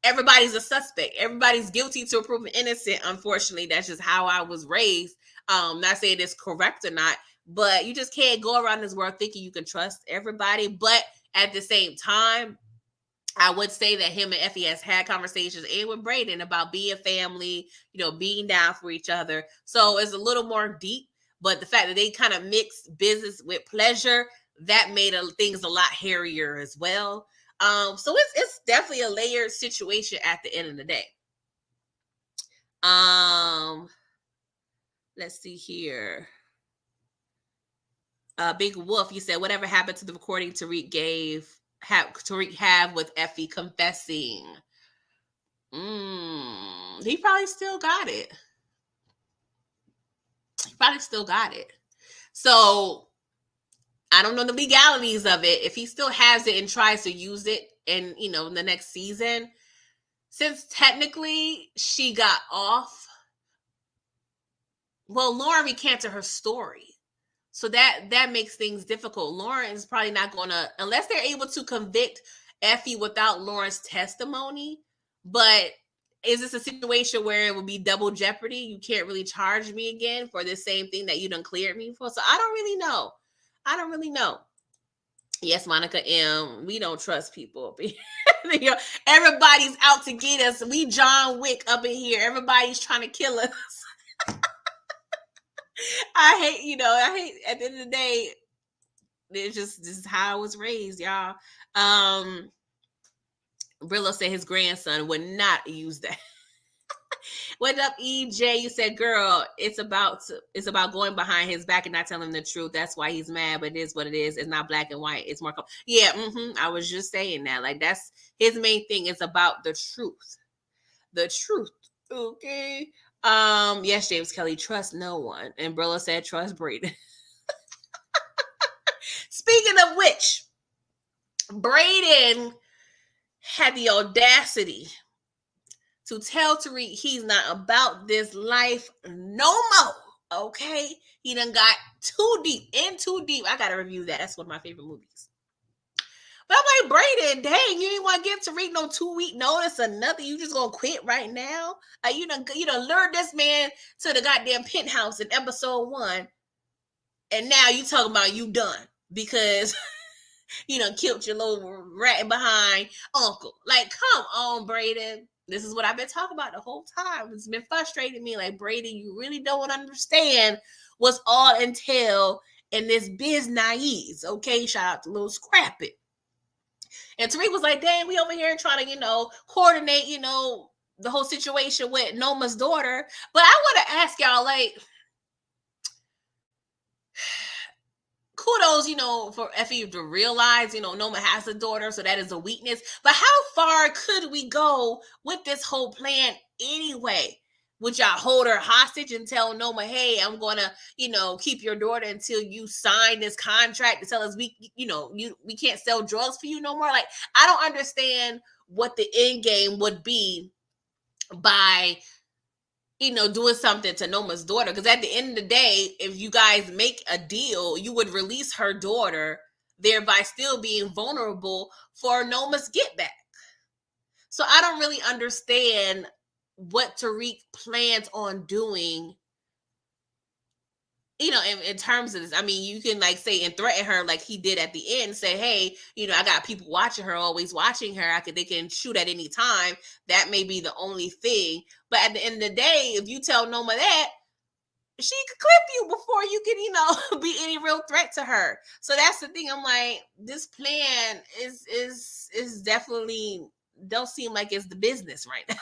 Everybody's a suspect. Everybody's guilty till proven innocent. Unfortunately, that's just how I was raised. Not saying it's correct or not, but you just can't go around this world thinking you can trust everybody. But at the same time, I would say that him and Effie has had conversations, and with Braden, about being family, being down for each other. So it's a little more deep, but the fact that they kind of mix business with pleasure, that made things a lot hairier as well. So it's definitely a layered situation at the end of the day. Let's see here. Big Wolf, you said, whatever happened to the recording Tariq have with Effie confessing? He probably still got it. So I don't know the legalities of it. If he still has it and tries to use it in, in the next season, since technically she got off, well, Lauren recanted her story. So that makes things difficult. Lauren is probably not going to, unless they're able to convict Effie without Lauren's testimony. But is this a situation where it would be double jeopardy? You can't really charge me again for the same thing that you done cleared me for. So I don't really know. Yes, Monica M. We don't trust people. Everybody's out to get us. We John Wick up in here. Everybody's trying to kill us. I hate, at the end of the day, it's just, this is how I was raised, y'all. Brillo said his grandson would not use that. What up, EJ? You said, girl, it's about going behind his back and not telling him the truth. That's why he's mad, but it is what it is. It's not black and white. It's more. Yeah, I was just saying that. Like, that's his main thing. Is about the truth. The truth. Okay. Yes, James Kelly, trust no one. And Brillo said, trust Braden. Speaking of which, Brayden had the audacity to tell Tariq he's not about this life no more. Okay? He done got too deep. I gotta review that. That's one of my favorite movies. But I'm like, Brayden, dang, you didn't want to give Tariq no 2-week notice or nothing. You just gonna quit right now? You done lured this man to the goddamn penthouse in episode 1. And now you talking about you done because you done killed your little rat behind uncle. Like, come on, Brayden. This is what I've been talking about the whole time. It's been frustrating me. Like, Brayden, you really don't understand what's all entailed in this biz okay? Shout out to Lil Scrappy. And Tariq was like, dang, we over here trying to, coordinate, the whole situation with Noma's daughter. But I want to ask y'all, like, kudos, for Effie to realize, Noma has a daughter, so that is a weakness. But how far could we go with this whole plan anyway? Would y'all hold her hostage and tell Noma, hey, I'm going to, keep your daughter until you sign this contract to tell us we can't sell drugs for you no more? Like, I don't understand what the end game would be by doing something to Noma's daughter. Because at the end of the day, if you guys make a deal, you would release her daughter, thereby still being vulnerable for Noma's get back. So I don't really understand what Tariq plans on doing, in terms of this. I mean, you can like say and threaten her like he did at the end, say, hey, I got people watching her, always watching her. They can shoot at any time. That may be the only thing. But at the end of the day, if you tell Noma that, she could clip you before you can, be any real threat to her. So that's the thing. I'm like, this plan is definitely don't seem like it's the business right now.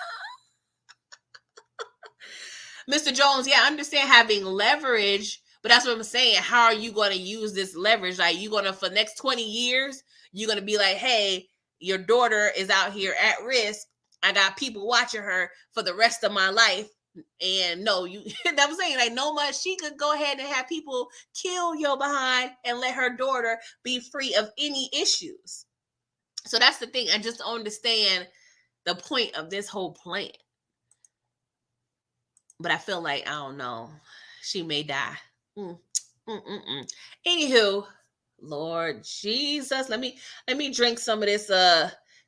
Mr. Jones, yeah, I understand having leverage, but that's what I'm saying. How are you going to use this leverage? Like, you going to, for the next 20 years, you're going to be like, hey, your daughter is out here at risk. I got people watching her for the rest of my life. And no, I'm saying, like, Noma, she could go ahead and have people kill your behind and let her daughter be free of any issues. So that's the thing. I just don't understand the point of this whole plan. But I feel like, I don't know, she may die. Anywho, Lord Jesus, let me drink some of this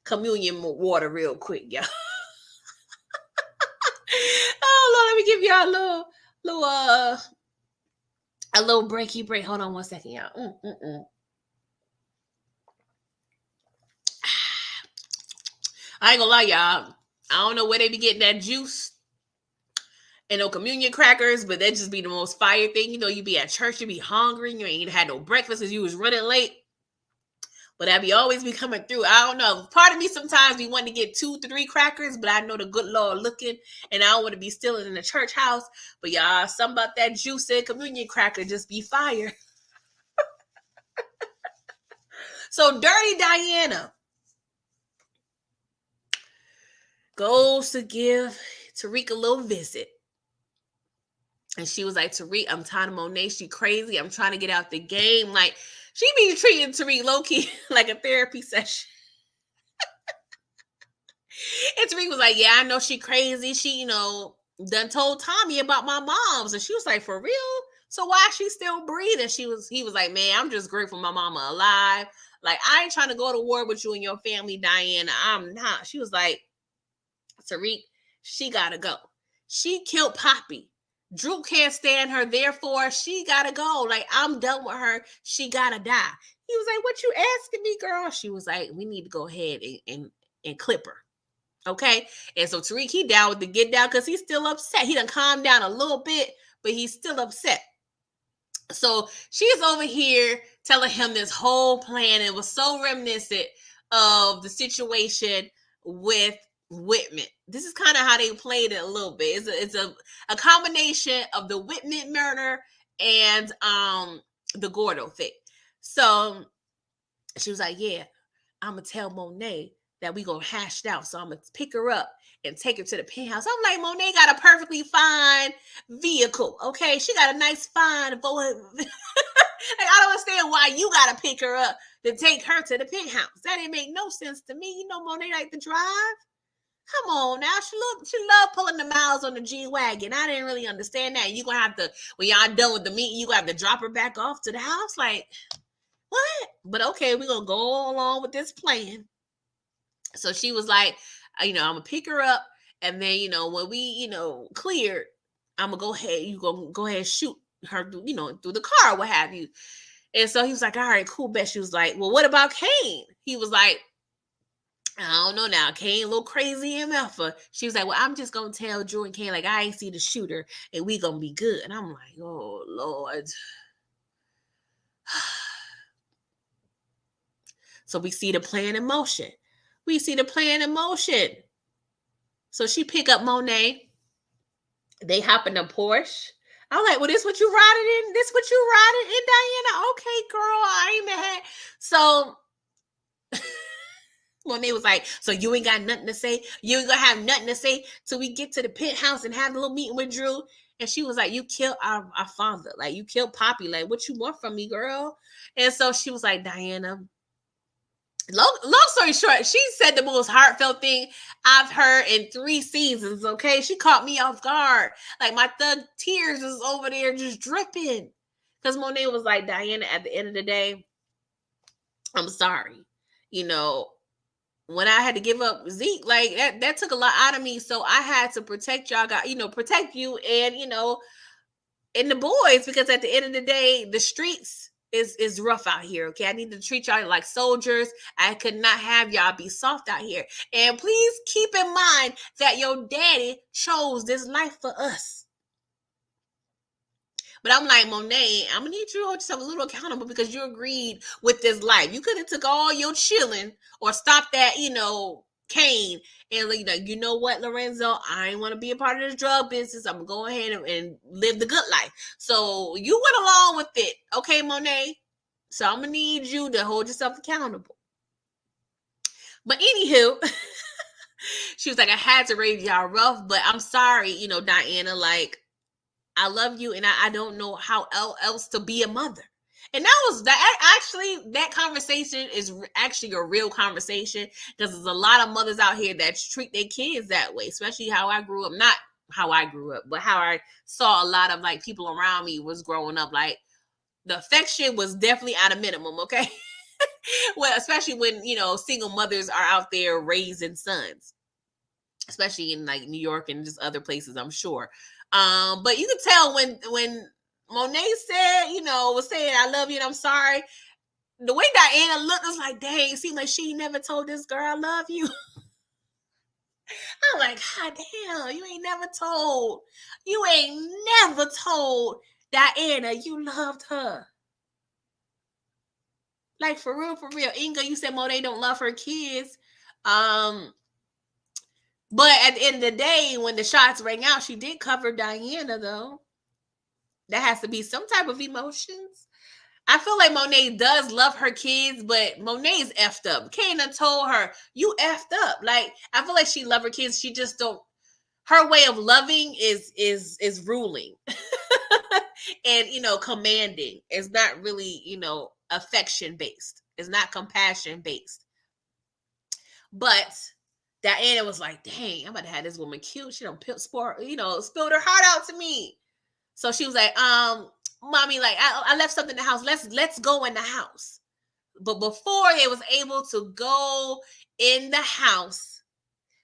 communion water real quick, y'all. Oh Lord, let me give y'all a little breaky break. Hold on one second, y'all. I ain't gonna lie, y'all. I don't know where they be getting that juice and no communion crackers, but that just be the most fire thing. You be at church, you be hungry, you ain't had no breakfast because you was running late. But that be always be coming through. I don't know. Part of me sometimes be wanting to get 2-3 crackers, but I know the good Lord looking, and I don't want to be stealing in the church house. But y'all, something about that juice and communion cracker just be fire. So Dirty Diana goes to give Tariq a little visit. And she was like, Tariq, I'm tired of Monet. She crazy. I'm trying to get out the game. Like, she be treating Tariq low-key like a therapy session. And Tariq was like, yeah, I know she crazy. She, done told Tommy about my moms. And she was like, for real? So why is she still breathing? He was like, man, I'm just grateful my mama alive. Like, I ain't trying to go to war with you and your family, Diana. I'm not. She was like, Tariq, She gotta go. She killed Poppy. Drew can't stand her, therefore she gotta go. Like, I'm done with her. She gotta die. He was like, what you asking me, girl? She was like, we need to go ahead and clip her. Okay. And so Tariq, he down with the get down because he's still upset. He done calmed down a little bit, but he's still upset. So she's over here telling him this whole plan. It was so reminiscent of the situation with Whitman. This is kind of how they played it a little bit. It's a combination of the Whitman murder and the Gordo thing. So she was like, yeah, I'm gonna tell Monet that we gonna hash it out. So I'm gonna pick her up and take her to the penthouse. I'm like, Monet got a perfectly fine vehicle. Okay, she got a nice fine like, I don't understand why you gotta pick her up to take her to the penthouse. That didn't make no sense to me. You know, Monet like to drive. Come on now, she loved pulling the miles on the G-Wagon. I didn't really understand that. You gonna have to, when y'all done with the meeting, you gonna have to drop her back off to the house. Like, what? But okay, we're gonna go along with this plan. So she was like, I'm gonna pick her up, and then when we cleared, I'm gonna go ahead. You gonna go ahead and shoot her, through the car, what have you. And so he was like, all right, cool, bet. She was like, well, what about Kane? He was like, I don't know now. Kane a little crazy MF. She was like, well, I'm just gonna tell Drew and Kane, like, I ain't see the shooter, and we gonna be good. And I'm like, oh Lord. So we see the plan in motion. So she pick up Monet. They hop in the Porsche. I'm like, well, this what you riding in? This what you riding in, Diana? Okay, girl, I ain't mad. So Monet was like, so you ain't got nothing to say? You ain't gonna have nothing to say till we get to the penthouse and have a little meeting with Drew? And she was like, you killed our father. Like, you killed Poppy. Like, what you want from me, girl? And so she was like, Diana, long story short, she said the most heartfelt thing I've heard in 3 seasons, okay? She caught me off guard. Like, my thug tears is over there just dripping. Because Monet was like, Diana, at the end of the day, I'm sorry. When I had to give up Zeke, like, that took a lot out of me. So I had to protect y'all, protect you and the boys, because at the end of the day, the streets is rough out here. Okay, I need to treat y'all like soldiers. I could not have y'all be soft out here. And please keep in mind that your daddy chose this life for us. But I'm like, Monet, I'm gonna need you to hold yourself a little accountable because you agreed with this life. You could have took all your chilling or stopped that, Kane, and like, you know what, Lorenzo, I ain't want to be a part of this drug business. I'm gonna go ahead and live the good life. So you went along with it, okay, Monet? So I'm gonna need you to hold yourself accountable. But anywho, she was like, I had to raise y'all rough, but I'm sorry, Diana, like, I love you, and I don't know how else to be a mother. And that conversation is actually a real conversation, because there's a lot of mothers out here that treat their kids that way, especially how I grew up. Not how I grew up, but how I saw a lot of like people around me was growing up. Like, the affection was definitely at a minimum, okay? Well, especially when, single mothers are out there raising sons, especially in like New York and just other places, I'm sure. But you could tell when Monet said, was saying, I love you and I'm sorry, the way Diana looked was like, dang, it seemed like she never told this girl I love you. I'm like, God damn, you ain't never told Diana you loved her. Like, for real. Inga, you said Monet don't love her kids. But at the end of the day, when the shots rang out, she did cover Diana, though. That has to be some type of emotions. I feel like Monet does love her kids, but Monet's effed up. Kane told her, you effed up. Like, I feel like she love her kids. She just don't. Her way of loving is ruling and, commanding. It's not really, affection based. It's not compassion based. But Diana was like, dang, I'm about to have this woman killed. She don't spilled her heart out to me. So she was like, mommy, like, I left something in the house. Let's go in the house. But before they was able to go in the house,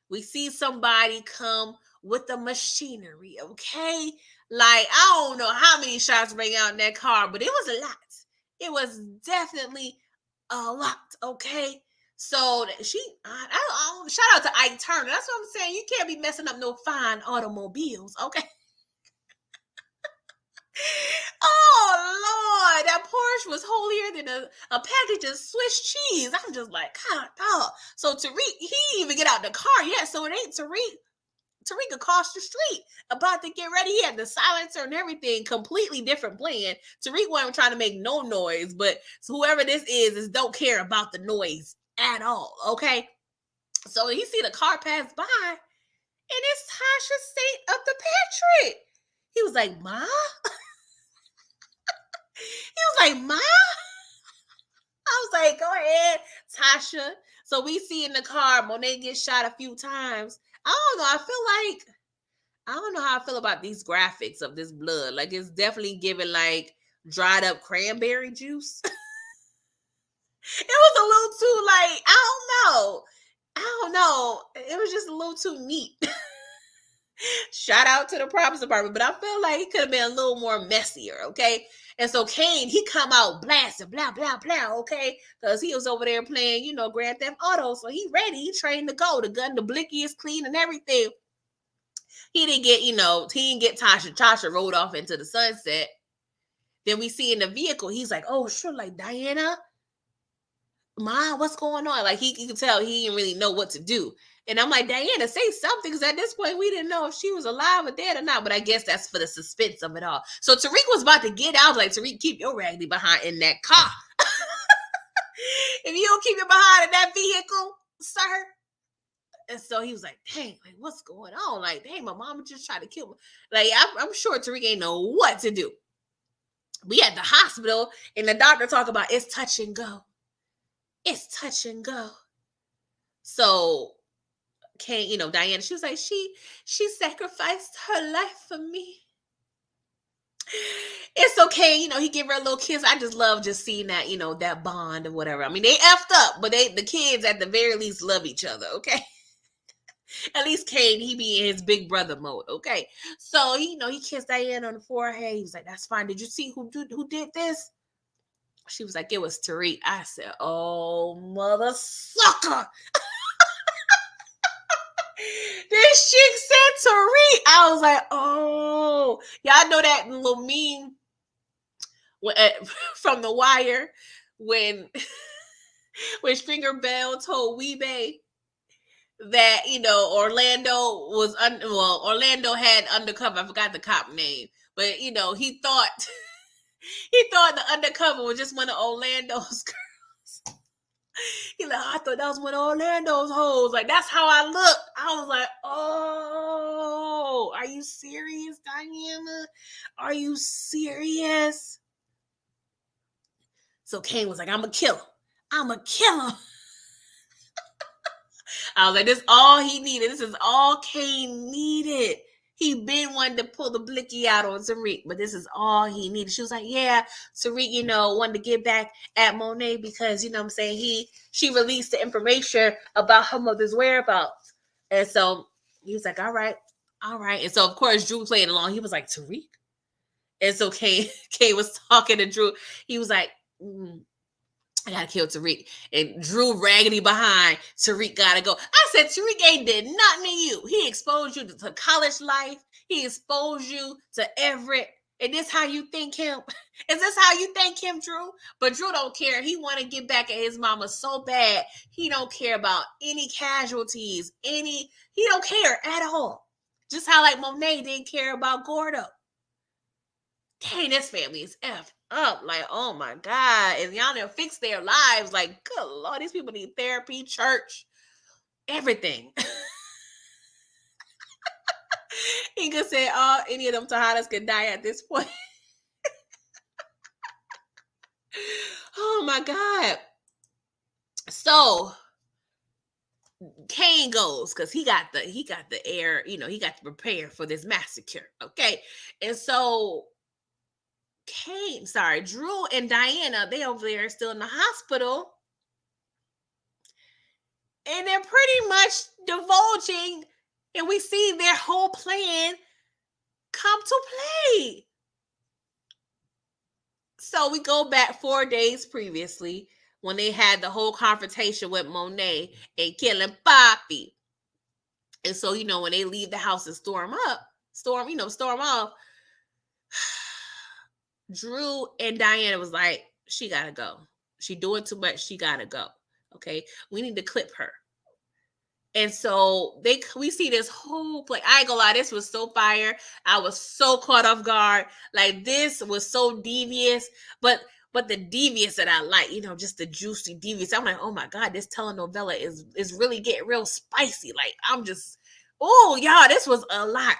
we see somebody come with the machinery, okay? Like, I don't know how many shots rang out in that car, but it was a lot. It was definitely a lot, okay? So shout out to Ike Turner. That's what I'm saying. You can't be messing up no fine automobiles, okay? Oh Lord, that Porsche was holier than a package of Swiss cheese. I'm just like, God, dog. So Tariq, he didn't even get out the car yet. So it ain't Tariq. Tariq across the street about to get ready. He had the silencer and everything, completely different plan. Tariq wasn't trying to make no noise, but whoever this is don't care about the noise at all. Okay. So he see the car pass by, and it's Tasha State of the Patriot. He was like, Ma? He was like, Ma? I was like, go ahead, Tasha. So we see in the car, Monet gets shot a few times. I don't know. I don't know how I feel about these graphics of this blood. Like, it's definitely giving like dried up cranberry juice. It was a little too like, I don't know. It was just a little too neat. Shout out to the props department, but I feel like he could have been a little more messier, okay? And so Kane, he come out blasting, blah, blah, blah, okay? Because he was over there playing, Grand Theft Auto. So he ready, he trained to go. The gun, the blicky is clean and everything. He didn't get Tasha. Tasha rode off into the sunset. Then we see in the vehicle, he's like, oh, sure, like, Diana, Ma, what's going on? Like, you can tell he didn't really know what to do. And I'm like, Diana, say something, because at this point, we didn't know if she was alive or dead or not. But I guess that's for the suspense of it all. So Tariq was about to get out. I was like, Tariq, keep your raggedy behind in that car. If you don't keep it behind in that vehicle, sir. And so he was like, dang, like, what's going on? Like, dang, my mama just tried to kill me. Like, I'm sure Tariq ain't know what to do. We at the hospital, and the doctor talk about it's touch and go. It's touch and go. So Kane, Diana, she was like, she sacrificed her life for me. It's okay, he gave her a little kiss. I just love just seeing that, that bond or whatever. I mean, they effed up, but the kids at the very least love each other, okay? At least Kane, he be in his big brother mode, okay? So he kissed Diana on the forehead. He was like, "That's fine. Did you see who did this?" She was like, "It was Tariq." I said, "Oh, mother sucker." This chick said Tariq. I was like, "Oh, y'all know that little meme from The Wire when Stringer Bell told Weebay that Orlando had undercover. I forgot the cop name, but he thought the undercover was just one of Orlando's girls. He's like, I thought that was one of Orlando's hoes. Like, that's how I looked. I was like, oh, are you serious, Diana? Are you serious? So Kane was like, I'm gonna kill him. I'm gonna kill him. I was like, this is all he needed. This is all Kane needed. He been wanting to pull the blicky out on Tariq, but this is all he needed. She was like, yeah, Tariq, wanted to get back at Monet because, what I'm saying, she released the information about her mother's whereabouts. And so he was like, all right. And so, of course, Drew playing along. He was like, Tariq? And so Kane was talking to Drew. He was like, I gotta kill Tariq. And Drew raggedy behind. Tariq gotta go. I said, Tariq ain't did nothing to you. He exposed you to college life. He exposed you to Everett. And this how you think him? Is this how you think him, Drew? But Drew don't care. He want to get back at his mama so bad. He don't care about any casualties. He don't care at all. Just how like Monet didn't care about Gordo. Dang, this family is effed up. Like, oh my God. And y'all done fix their lives. Like, good Lord, these people need therapy, church, everything. He could say, oh, any of them Tejadas could die at this point. Oh my God. So Kane goes because he got the air, he got to prepare for this massacre. Okay. And so Drew and Diana, they over there still in the hospital. And they're pretty much divulging And we see their whole plan come to play. So we go back 4 days previously when they had the whole confrontation with Monet and killing Poppy. And so, when they leave the house and storm off, Drew and Diana was like, she gotta go. She doing too much. She gotta go. Okay. We need to clip her. And so we see this whole play. I ain't gonna lie, this was so fire. I was so caught off guard. Like, this was so devious, but the devious that I like, just the juicy devious. I'm like, oh my God, this telenovela is really getting real spicy. Like, I'm just, oh y'all, this was a lot.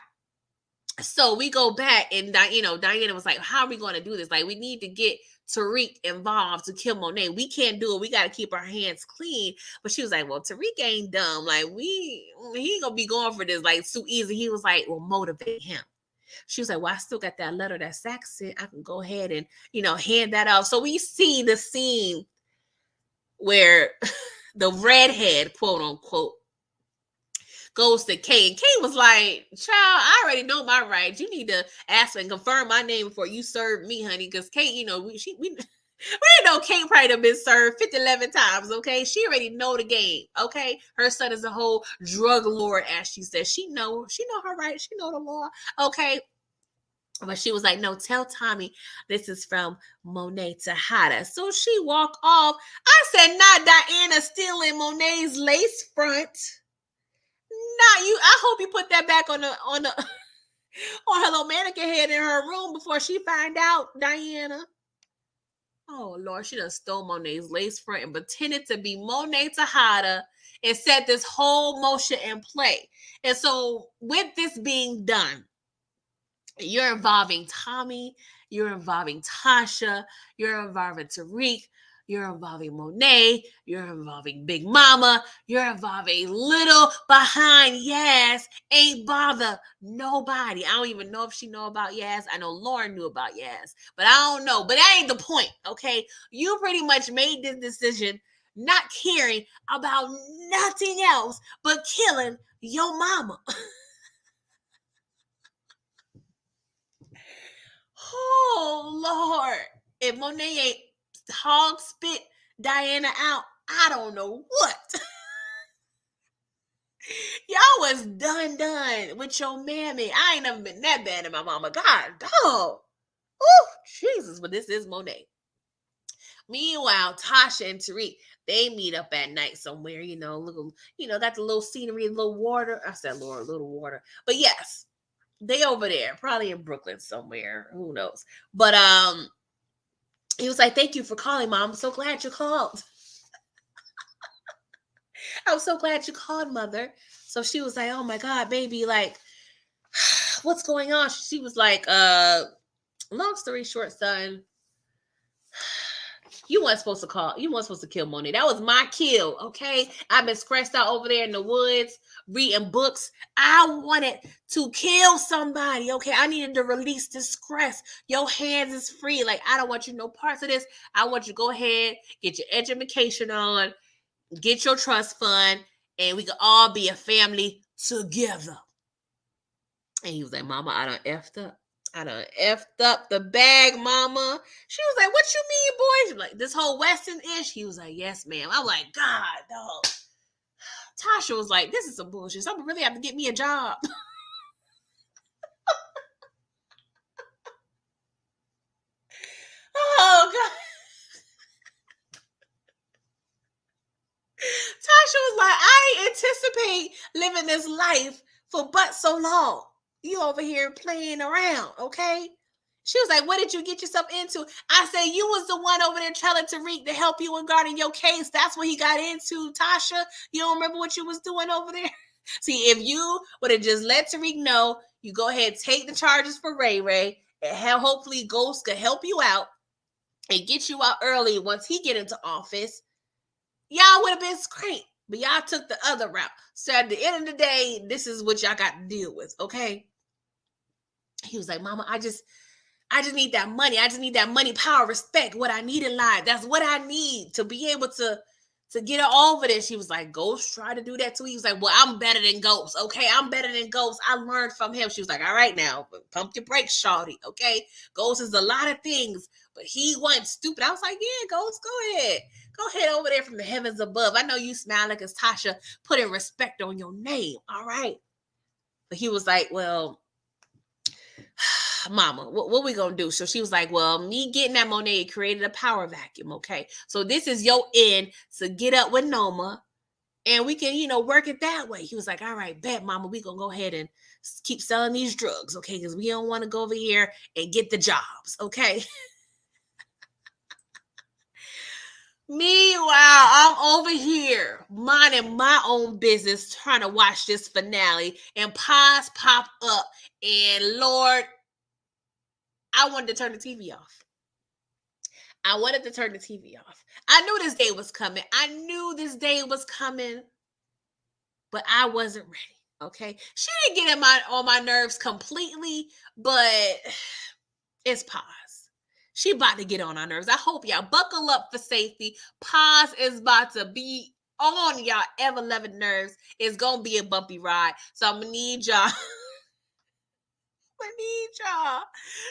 So we go back and Diana was like, how are we going to do this? Like, we need to get Tariq involved to kill Monet. We can't do it. We got to keep our hands clean. But she was like, well, Tariq ain't dumb. Like, he ain't going to be going for this like too easy. He was like, well, motivate him. She was like, well, I still got that letter that Zach sent. I can go ahead and, hand that off. So we see the scene where the redhead, quote unquote, goes to Kane. Kane was like, child, I already know my rights. You need to ask and confirm my name before you serve me, honey. Because Kane, we know Kane probably done been served 11 times, okay? She already know the game, okay? Her son is a whole drug lord, as she says. She know her rights. She know the law, okay? But she was like, no, tell Tommy this is from Monet Tejada. So she walk off. I said, not Diana stealing Monet's lace front. Not you. I hope you put that back on on her little mannequin head in her room before she find out, Diana. Oh Lord, she done stole Monet's lace front and pretended to be Monet Tejada and set this whole motion in play. And so, with this being done, you're involving Tommy, you're involving Tasha, you're involving Tariq, you're involving Monet, you're involving Big Mama, you're involving little behind Yaz. Ain't bother nobody. I don't even know if she know about Yaz. I know Lauren knew about Yaz, but I don't know. But that ain't the point, okay? You pretty much made this decision not caring about nothing else but killing your mama. Oh Lord. If Monet ain't hog spit Diana out, I don't know what. Y'all was done with your mammy. I ain't never been that bad in my mama. God, dog. Oh, Jesus. But this is Monet. Meanwhile, Tasha and Tariq, they meet up at night somewhere, got the little scenery, little water. I said, Lord, little water. But yes, they over there, probably in Brooklyn somewhere. Who knows? But he was like, thank you for calling, Mom. I'm so glad you called. I'm so glad you called, Mother. So she was like, oh my God, baby, like, what's going on? She was like, long story short, son, you weren't supposed to call. You weren't supposed to kill Monet. That was my kill, okay? I've been stressed out over there in the woods, reading books. I wanted to kill somebody, okay? I needed to release this stress. Your hands is free. Like, I don't want you no parts of this. I want you to go ahead, get your education on, get your trust fund, and we can all be a family together. And he was like, Mama, I done effed up. I done effed up the bag, Mama. She was like, what you mean, boy? She was like, this whole Western-ish? He was like, yes, ma'am. I'm like, God, dog. Tasha was like, this is some bullshit. Someone really have to get me a job. Oh, God. Tasha was like, I ain't anticipate living this life for but so long. You over here playing around, okay? She was like, what did you get yourself into? I said, you was the one over there telling Tariq to help you in guarding your case. That's what he got into, Tasha. You don't remember what you was doing over there? See, if you would have just let Tariq know, you go ahead, take the charges for Ray Ray, and hopefully Ghost could help you out and get you out early once he get into office. Y'all would have been great, but y'all took the other route. So at the end of the day, this is what y'all got to deal with, okay? He was like, Mama, I just need that money. I just need that money, power, respect, what I need in life. That's what I need to be able to to get her over this. She was like, Ghost tried to do that too. He was like, well, I'm better than Ghost. Okay, I'm better than Ghost. I learned from him. She was like, all right now, pump your brakes, shawty. Okay, Ghost is a lot of things, but he wasn't stupid. I was like, yeah, Ghost, go ahead. Go ahead over there from the heavens above. I know you smiling because Tasha putting respect on your name. All right. But he was like, well, Mama, what we gonna do? So she was like, well, me getting that Monet created a power vacuum, okay? So this is your end to get up with Noma, and we can, work it that way. He was like, all right, bet, Mama, we gonna go ahead and keep selling these drugs, okay? Because we don't want to go over here and get the jobs, okay? Meanwhile, I'm over here minding my own business, trying to watch this finale, and Paz pop up, and Lord, I wanted to turn the TV off. I wanted to turn the TV off. I knew this day was coming. But I wasn't ready. Okay. She didn't get on my nerves completely, but it's Paz. She about to get on our nerves. I hope y'all buckle up for safety. Paz is about to be on y'all ever-loving nerves. It's going to be a bumpy ride. So I'm going to need y'all.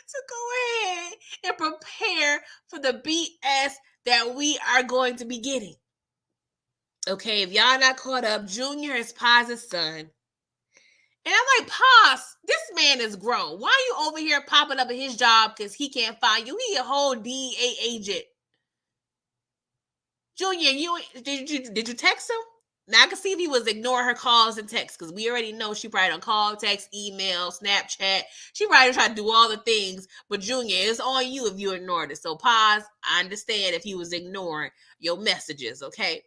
To go ahead and prepare for the BS that we are going to be getting. Okay, if y'all not caught up, Junior is Paz's son. And I'm like, Paz, this man is grown. Why are you over here popping up at his job because he can't find you? He a whole DEA agent. Junior, did you text him? Now I can see if he was ignoring her calls and texts, because we already know she probably don't call, text, email, Snapchat. She probably try to do all the things. But Junior, it's on you if you ignored it. So Paz, I understand if he was ignoring your messages, okay?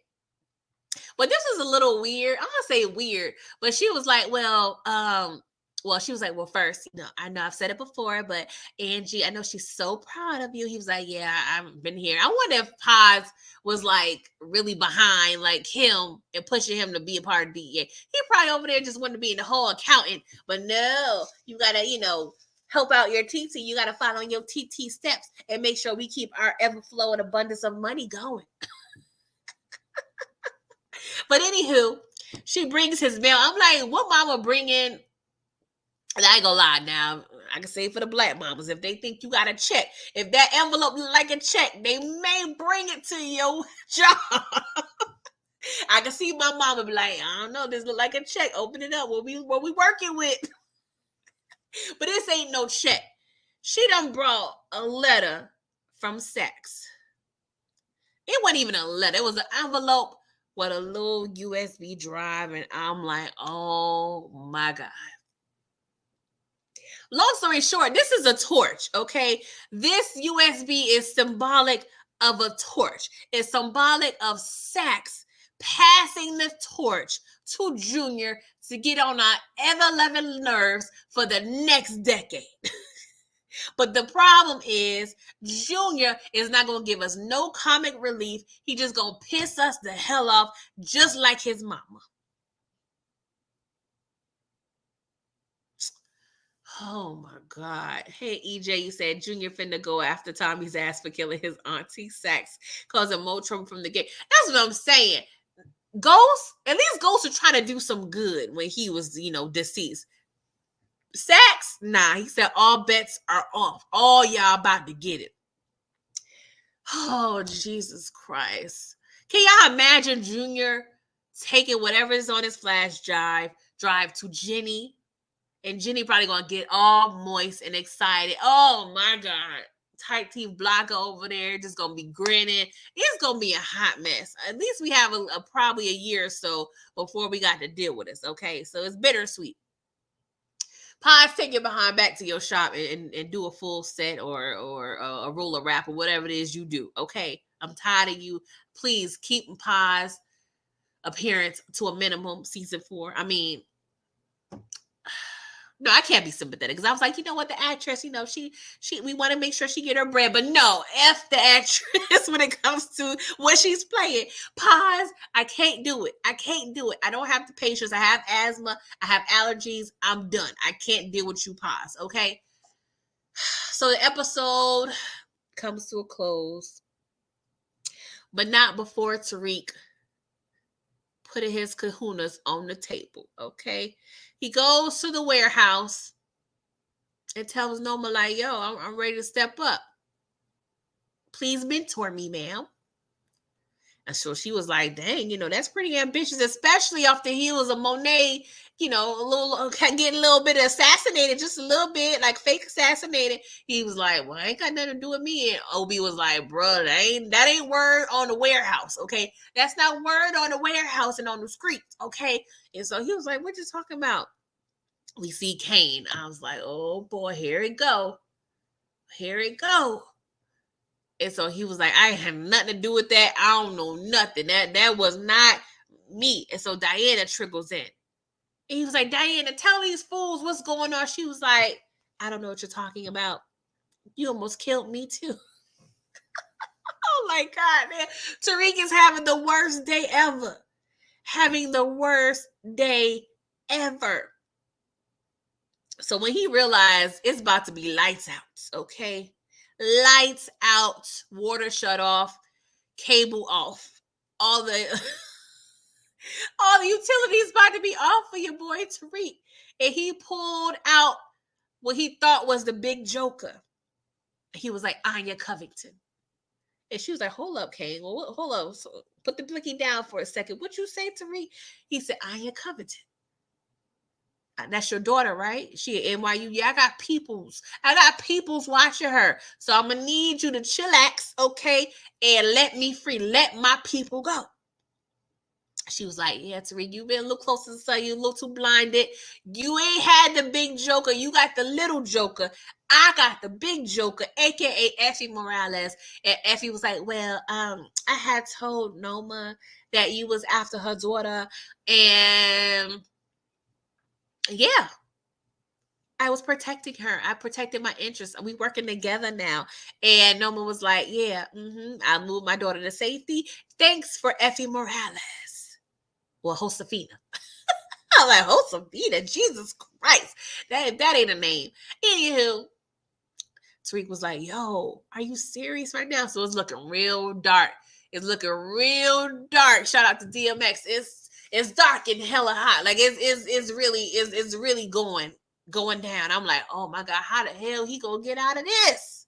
But this is a little weird. I'm gonna say weird, but she was like, she was like, well, first, I know I've said it before, but Angie, I know she's so proud of you. He was like, yeah, I've been here. I wonder if Paz was like really behind like him and pushing him to be a part of DEA. He probably over there just wanted to be in the whole accountant, but no, you gotta, help out your TT. You gotta follow your TT steps and make sure we keep our ever flowing abundance of money going. But anywho, she brings his mail. I'm like, what mama bringing? And I ain't gonna lie now. I can say for the black mamas, if they think you got a check, if that envelope look like a check, they may bring it to your job. I can see my mama be like, I don't know, this look like a check. Open it up. What we working with? But this ain't no check. She done brought a letter from Saks. It wasn't even a letter. It was an envelope with a little USB drive, and I'm like, oh my God. Long story short, this is a torch, okay? This USB is symbolic of a torch. It's symbolic of Saks passing the torch to Junior to get on our ever-loving nerves for the next decade. But the problem is Junior is not going to give us no comic relief. He just going to piss us the hell off just like his mama. Oh my God. Hey, EJ, you said Junior finna go after Tommy's ass for killing his auntie Saks, causing more trouble from the gate. That's what I'm saying. At least Ghost would try to do some good when he was, deceased. Saks, nah, he said all bets are off. All y'all about to get it. Oh, Jesus Christ. Can y'all imagine Junior taking whatever is on his flash drive to Jenny? And Jenny probably going to get all moist and excited. Oh, my God. Tight teeth blocker over there just going to be grinning. It's going to be a hot mess. At least we have probably a year or so before we got to deal with this, okay? So it's bittersweet. Paz, take your behind back to your shop and do a full set or a roller wrap or whatever it is you do, okay? I'm tired of you. Please keep Paz appearance to a minimum, season 4. I mean, no, I can't be sympathetic because I was like, you know what, the actress, she we want to make sure she get her bread, but no, F the actress when it comes to what she's playing. Paz, I can't do it. I don't have the patience. I have asthma. I have allergies. I'm done. I can't deal with you, Paz. Okay. So the episode comes to a close, but not before Tariq putting his kahunas on the table, okay? He goes to the warehouse and tells Noma, like, yo, I'm ready to step up. Please mentor me, ma'am. And so she was like, dang, that's pretty ambitious, especially off the heels of Monet, a little getting a little bit assassinated, just a little bit, like fake assassinated. He was like, well, I ain't got nothing to do with me. And Obi was like, bro, that ain't word on the warehouse, okay? That's not word on the warehouse and on the streets, okay? And so he was like, what you talking about? We see Kane. I was like, oh boy, here it go. Here it go. And so he was like, I have nothing to do with that. I don't know nothing. That was not me. And so Diana trickles in. And he was like, Diana, tell these fools what's going on. She was like, I don't know what you're talking about. You almost killed me too. Oh my God, man. Tariq is having the worst day ever. Having the worst day ever. So when he realized it's about to be lights out, okay? Lights out, water shut off, cable off. All the utilities about to be off for your boy Tariq. And he pulled out what he thought was the big joker. He was like, Anya Covington. And she was like, hold up, Kane. Well, hold up. So put the blicky down for a second. What you say, Tariq? He said, Anya Covington. That's your daughter, right? She at NYU. Yeah, I got peoples watching her. So I'm going to need you to chillax, okay? And let me free. Let my people go. She was like, yeah, Tariq, you been a little close to the sun. You a little too blinded. You ain't had the big joker. You got the little joker. I got the big joker, a.k.a. Effie Morales. And Effie was like, well, I had told Noma that you was after her daughter. And yeah, I was protecting her. I protected my interests. We working together now. And Noma was like, yeah, I moved my daughter to safety. Thanks for Effie Morales. Well, Josefina. I was like, Josefina, Jesus Christ. That ain't a name. Anywho, Tariq was like, yo, are you serious right now? So it's looking real dark. It's looking real dark. Shout out to DMX. It's dark and hella hot. Like it's really going down. I'm like, oh my God, how the hell he gonna get out of this?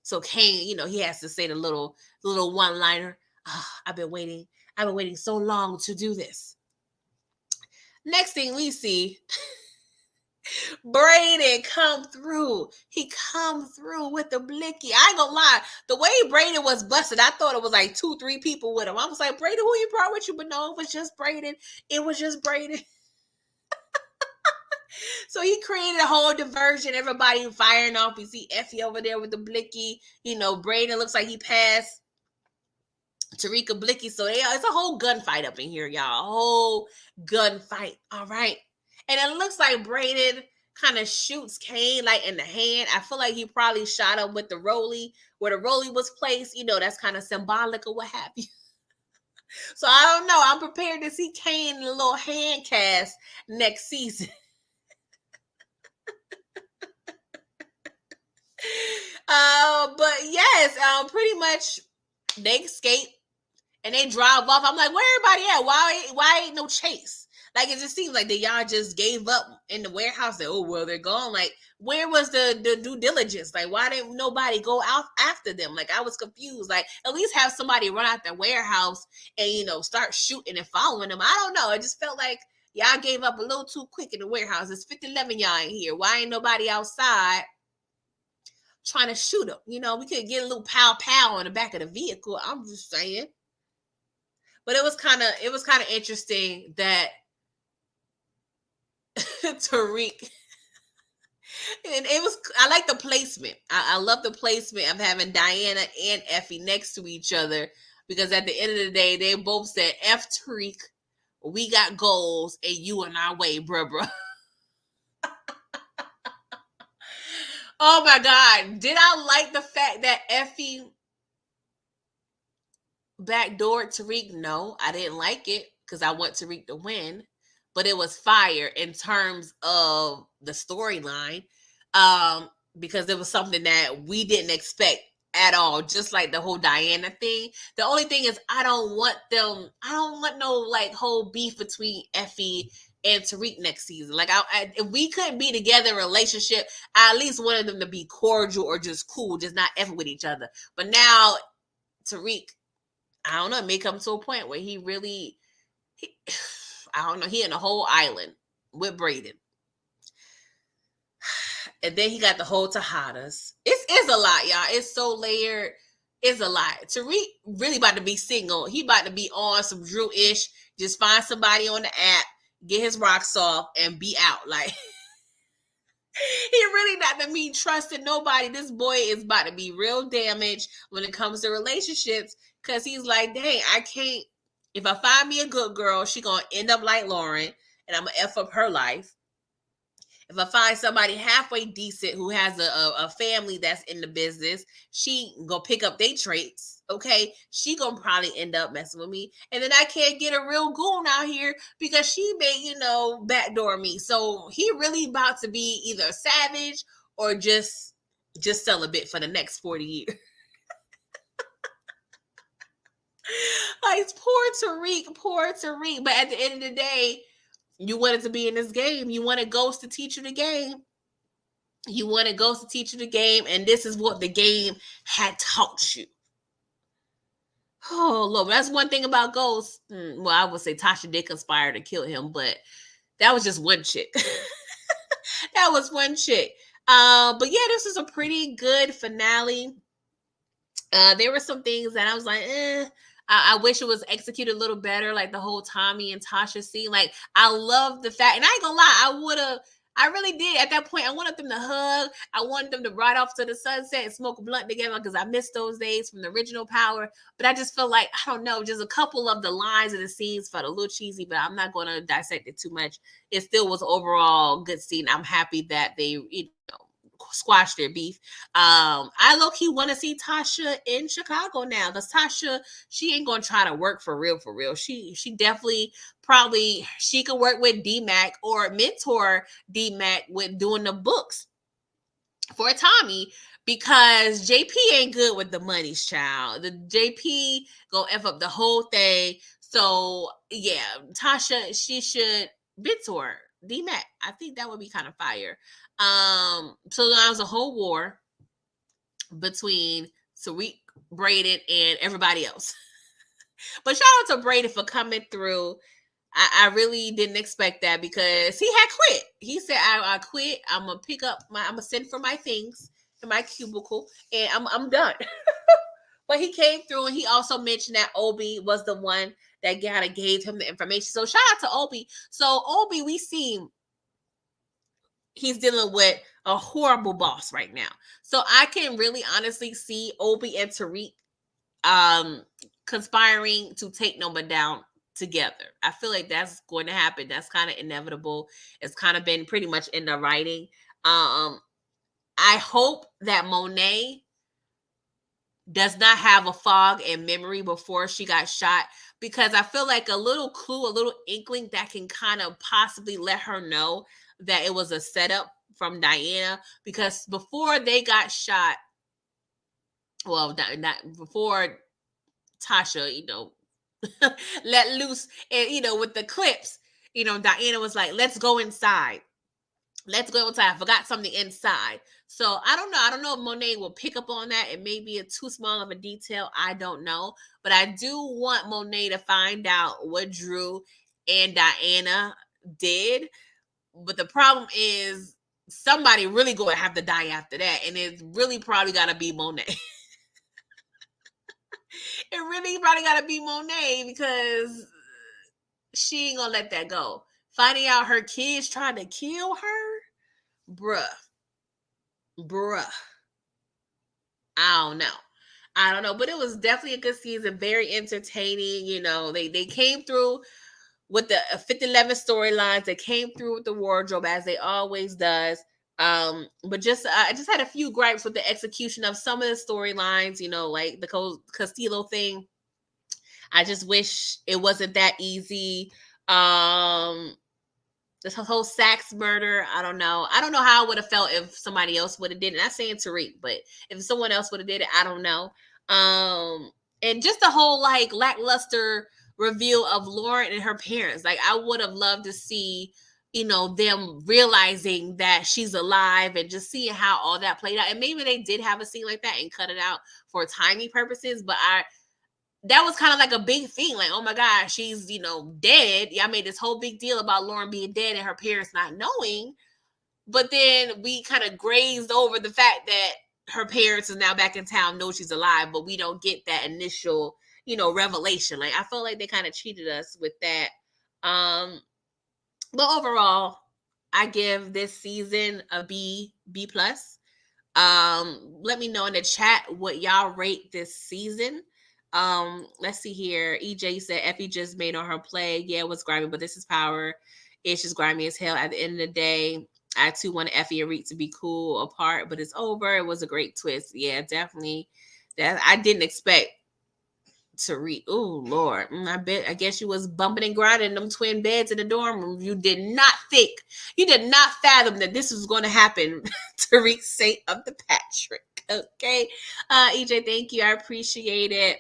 So Kane, he has to say the little one-liner. Oh, I've been waiting so long to do this. Next thing we see, Braden come through. He come through with the blicky. I ain't gonna lie. The way Braden was busted, I thought it was like 2-3 people with him. I was like, Braden, who you brought with you? But no, it was just Braden. It was just Braden. So he created a whole diversion. Everybody firing off. You see Effie over there with the blicky. Braden looks like he passed Tariq blicky. So it's a whole gunfight up in here, y'all. A whole gunfight. All right. And it looks like Braden kind of shoots Kane like in the hand. I feel like he probably shot him with the rollie, where the rollie was placed. That's kind of symbolic or what have you. So I don't know. I'm prepared to see Kane in a little hand cast next season. But yes, pretty much they escape and they drive off. I'm like, where everybody at? Why ain't no chase? Like, it just seems like y'all just gave up in the warehouse. Like, oh, well, they're gone. Like, where was the due diligence? Like, why didn't nobody go out after them? Like, I was confused. Like, at least have somebody run out the warehouse and, start shooting and following them. I don't know. It just felt like y'all gave up a little too quick in the warehouse. It's 50-11 y'all in here. Why ain't nobody outside trying to shoot them? We could get a little pow in the back of the vehicle. I'm just saying. But it was kind of interesting that Tariq, and I like the placement. I love the placement of having Diana and Effie next to each other, because at the end of the day, they both said, F Tariq, we got goals and you on our way, bruh. Oh my God. Did I like the fact that Effie backdoored Tariq? No, I didn't like it, because I want Tariq to win. But it was fire in terms of the storyline, because it was something that we didn't expect at all. Just like the whole Diana thing. The only thing is I don't want no like whole beef between Effie and Tariq next season. Like if we couldn't be together in a relationship, I at least wanted them to be cordial or just cool, just not effing with each other. But now Tariq, I don't know, it may come to a point where I don't know, he in a whole island with Braden. And then he got the whole Tejadas. It's a lot, y'all. It's so layered. It's a lot. Tariq really about to be single. He about to be on some Drew-ish. Just find somebody on the app, get his rocks off, and be out. Like, he really not to be trusting nobody. This boy is about to be real damaged when it comes to relationships. Because he's like, dang, I can't. If I find me a good girl, she going to end up like Lauren. And I'm going to F up her life. If I find somebody halfway decent who has a family that's in the business, she gonna pick up their traits. Okay, she gonna probably end up messing with me, and then I can't get a real goon out here because she may, backdoor me. So he really about to be either a savage or just celibate for the next 40 years. Like, poor Tariq. But at the end of the day, you wanted to be in this game. You wanted Ghost to teach you the game. And this is what the game had taught you. Oh, Lord. That's one thing about Ghost. Well, I would say Tasha did conspire to kill him, but that was just one chick. That was one chick. But yeah, this is a pretty good finale. There were some things that I was like, I wish it was executed a little better, like the whole Tommy and Tasha scene. Like, I love the fact, and I ain't gonna lie, I really did. At that point, I wanted them to hug. I wanted them to ride off to the sunset and smoke a blunt together because I missed those days from the original Power. But I just feel like, I don't know, just a couple of the lines and the scenes felt a little cheesy, but I'm not going to dissect it too much. It still was overall good scene. I'm happy that they, squash their beef. I low-key want to see Tasha in Chicago now. Because Tasha, she ain't gonna try to work for real. She definitely probably she could work with D-Mac or mentor D-Mac with doing the books for Tommy, because JP ain't good with the money's child. The JP gonna F up the whole thing. So yeah, Tasha, she should mentor D-Mac. I think that would be kind of fire. So there was a whole war between Tariq, Brayden, and everybody else. But shout out to Brayden for coming through. I really didn't expect that because he had quit. He said, I quit. I'm gonna send for my things in my cubicle and I'm done. But he came through, and he also mentioned that Obi was the one that kind of gave him the information. So shout out to Obi. So Obi, we see he's dealing with a horrible boss right now. So I can really honestly see Obi and Tariq conspiring to take Noma down together. I feel like that's going to happen. That's kind of inevitable. It's kind of been pretty much in the writing. I hope that Monet does not have a fog in memory before she got shot, because I feel like a little clue, a little inkling that can kind of possibly let her know that it was a setup from Diana, because before they got shot, well, not before Tasha, let loose, and with the clips, Diana was like, let's go inside. I forgot something inside. So I don't know if Monet will pick up on that. It may be a too small of a detail. I don't know. But I do want Monet to find out what Drew and Diana did. But the problem is somebody really going to have to die after that. And it's really probably got to be Monet. It really probably got to be Monet, because she ain't going to let that go. Finding out her kids trying to kill her, bruh. I don't know, but it was definitely a good season, very entertaining. They came through with the 50-11 storylines. They came through with the wardrobe, as they always does. But I just had a few gripes with the execution of some of the storylines, like the Castillo thing. I just wish it wasn't that easy. this whole Sachs murder, I don't know. I don't know how I would have felt if somebody else would have did it. Not saying Tariq, but if someone else would have did it, I don't know. And just the whole like lackluster reveal of Lauren and her parents. Like I would have loved to see, them realizing that she's alive and just seeing how all that played out. And maybe they did have a scene like that and cut it out for timing purposes, but that was kind of like a big thing. Like, oh my gosh, she's, dead. Yeah, I made this whole big deal about Lauren being dead and her parents not knowing. But then we kind of grazed over the fact that her parents is now back in town, know she's alive, but we don't get that initial, revelation. Like, I felt like they kind of cheated us with that. But overall, I give this season a B plus. Let me know in the chat what y'all rate this season. Let's see here. EJ said Effie just made on her play. Yeah, it was grimy, but this is power. It's just grimy as hell. At the end of the day, I too want Effie and Reek to be cool apart, but it's over. It was a great twist. Yeah, definitely. That I didn't expect Tariq. Oh Lord, I guess you was bumping and grinding in them twin beds in the dorm room. You did not fathom that this was going to happen. Tariq Saint of the Patrick. Okay, EJ, thank you. I appreciate it.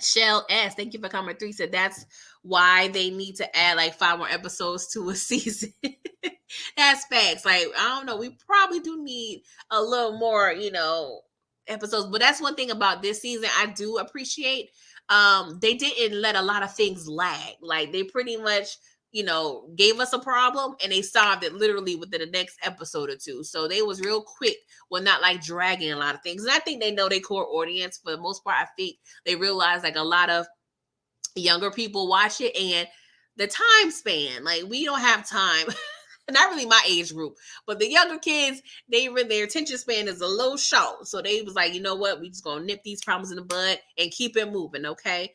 Shell S, thank you for coming through. Said that's why they need to add like 5 more episodes to a season. That's facts. Like I don't know, we probably do need a little more, episodes. But that's one thing about this season I do appreciate. They didn't let a lot of things lag. Like they pretty much, gave us a problem and they solved it literally within the next episode or two. So they was real quick with not like dragging a lot of things. And I think they know their core audience for the most part. I think they realize like a lot of younger people watch it and the time span, like we don't have time. Not really my age group, but the younger kids, their attention span is a little short. So they was like, you know what, we just gonna nip these problems in the bud and keep it moving, okay?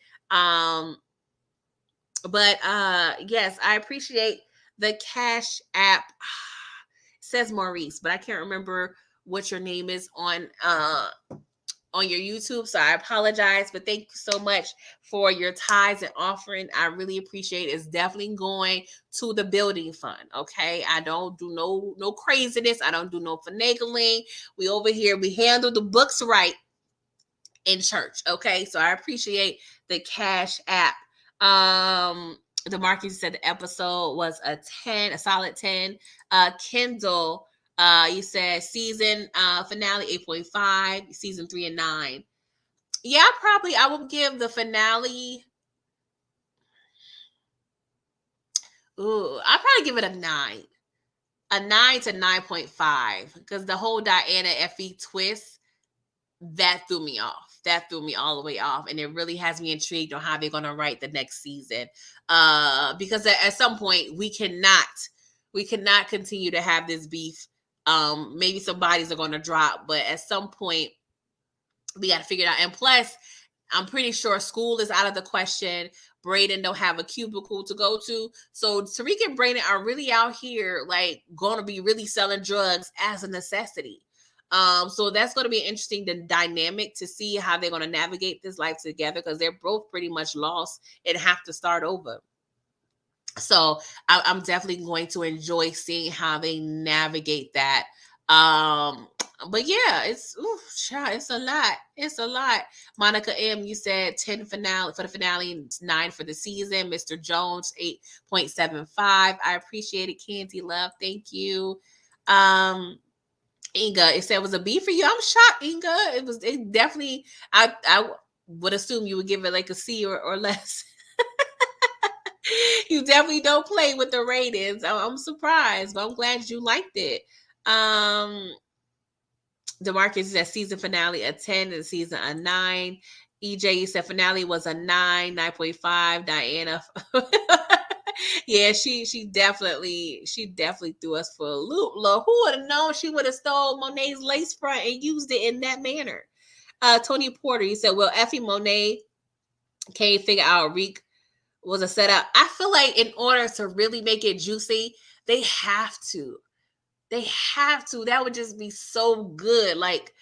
But yes, I appreciate the Cash App. It says Maurice, but I can't remember what your name is on your YouTube. So I apologize, but thank you so much for your tithes and offering. I really appreciate it. It's definitely going to the building fund. Okay. I don't do no craziness. I don't do no finagling. We over here, we handle the books right in church. Okay. So I appreciate the Cash App. The Marquis said the episode was a 10, a solid 10. Kendall, you said season finale 8.5, season 3 and 9. Yeah, I would give the finale. I'd probably give it a 9. A 9 to 9.5. Because the whole Diana Effie twist, that threw me off. That threw me all the way off. And it really has me intrigued on how they're gonna write the next season. Because at some point we cannot continue to have this beef. Maybe some bodies are gonna drop, but at some point we got to figure it out. And plus, I'm pretty sure school is out of the question. Braden don't have a cubicle to go to. So Tariq and Braden are really out here like going to be really selling drugs as a necessity. So that's going to be an interesting dynamic to see how they're going to navigate this life together because they're both pretty much lost and have to start over. So I'm definitely going to enjoy seeing how they navigate that. But yeah, it's a lot. It's a lot. Monica M, you said 10 finale for the finale, 9 for the season. Mr. Jones, 8.75. I appreciate it. Candy Love, thank you. Inga, it said it was a B for you. I'm shocked, Inga. It definitely. I would assume you would give it like a C or less. You definitely don't play with the ratings. I'm surprised, but I'm glad you liked it. DeMarcus said season finale a 10 and season a 9. EJ, you said finale was a 9, 9.5. Diana. Yeah, she definitely threw us for a loop. Lord, who would have known she would have stole Monet's lace front and used it in that manner? Tony Porter, you said, well, Effie Monet can't figure out Reek was a setup. I feel like in order to really make it juicy, they have to. That would just be so good. Like,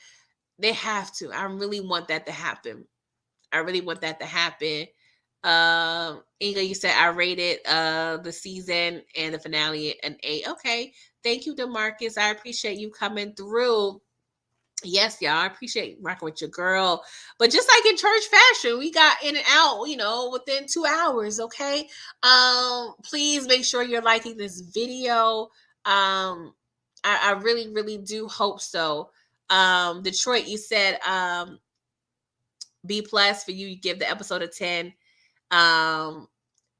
they have to. I really want that to happen. Inga, you said I rated the season and the finale an 8. Okay. Thank you, DeMarcus. I appreciate you coming through. Yes, y'all. I appreciate rocking with your girl. But just like in church fashion, we got in and out, within 2 hours. Okay. Please make sure you're liking this video. I really, really do hope so. Detroit, you said B plus for you. You give the episode a 10. A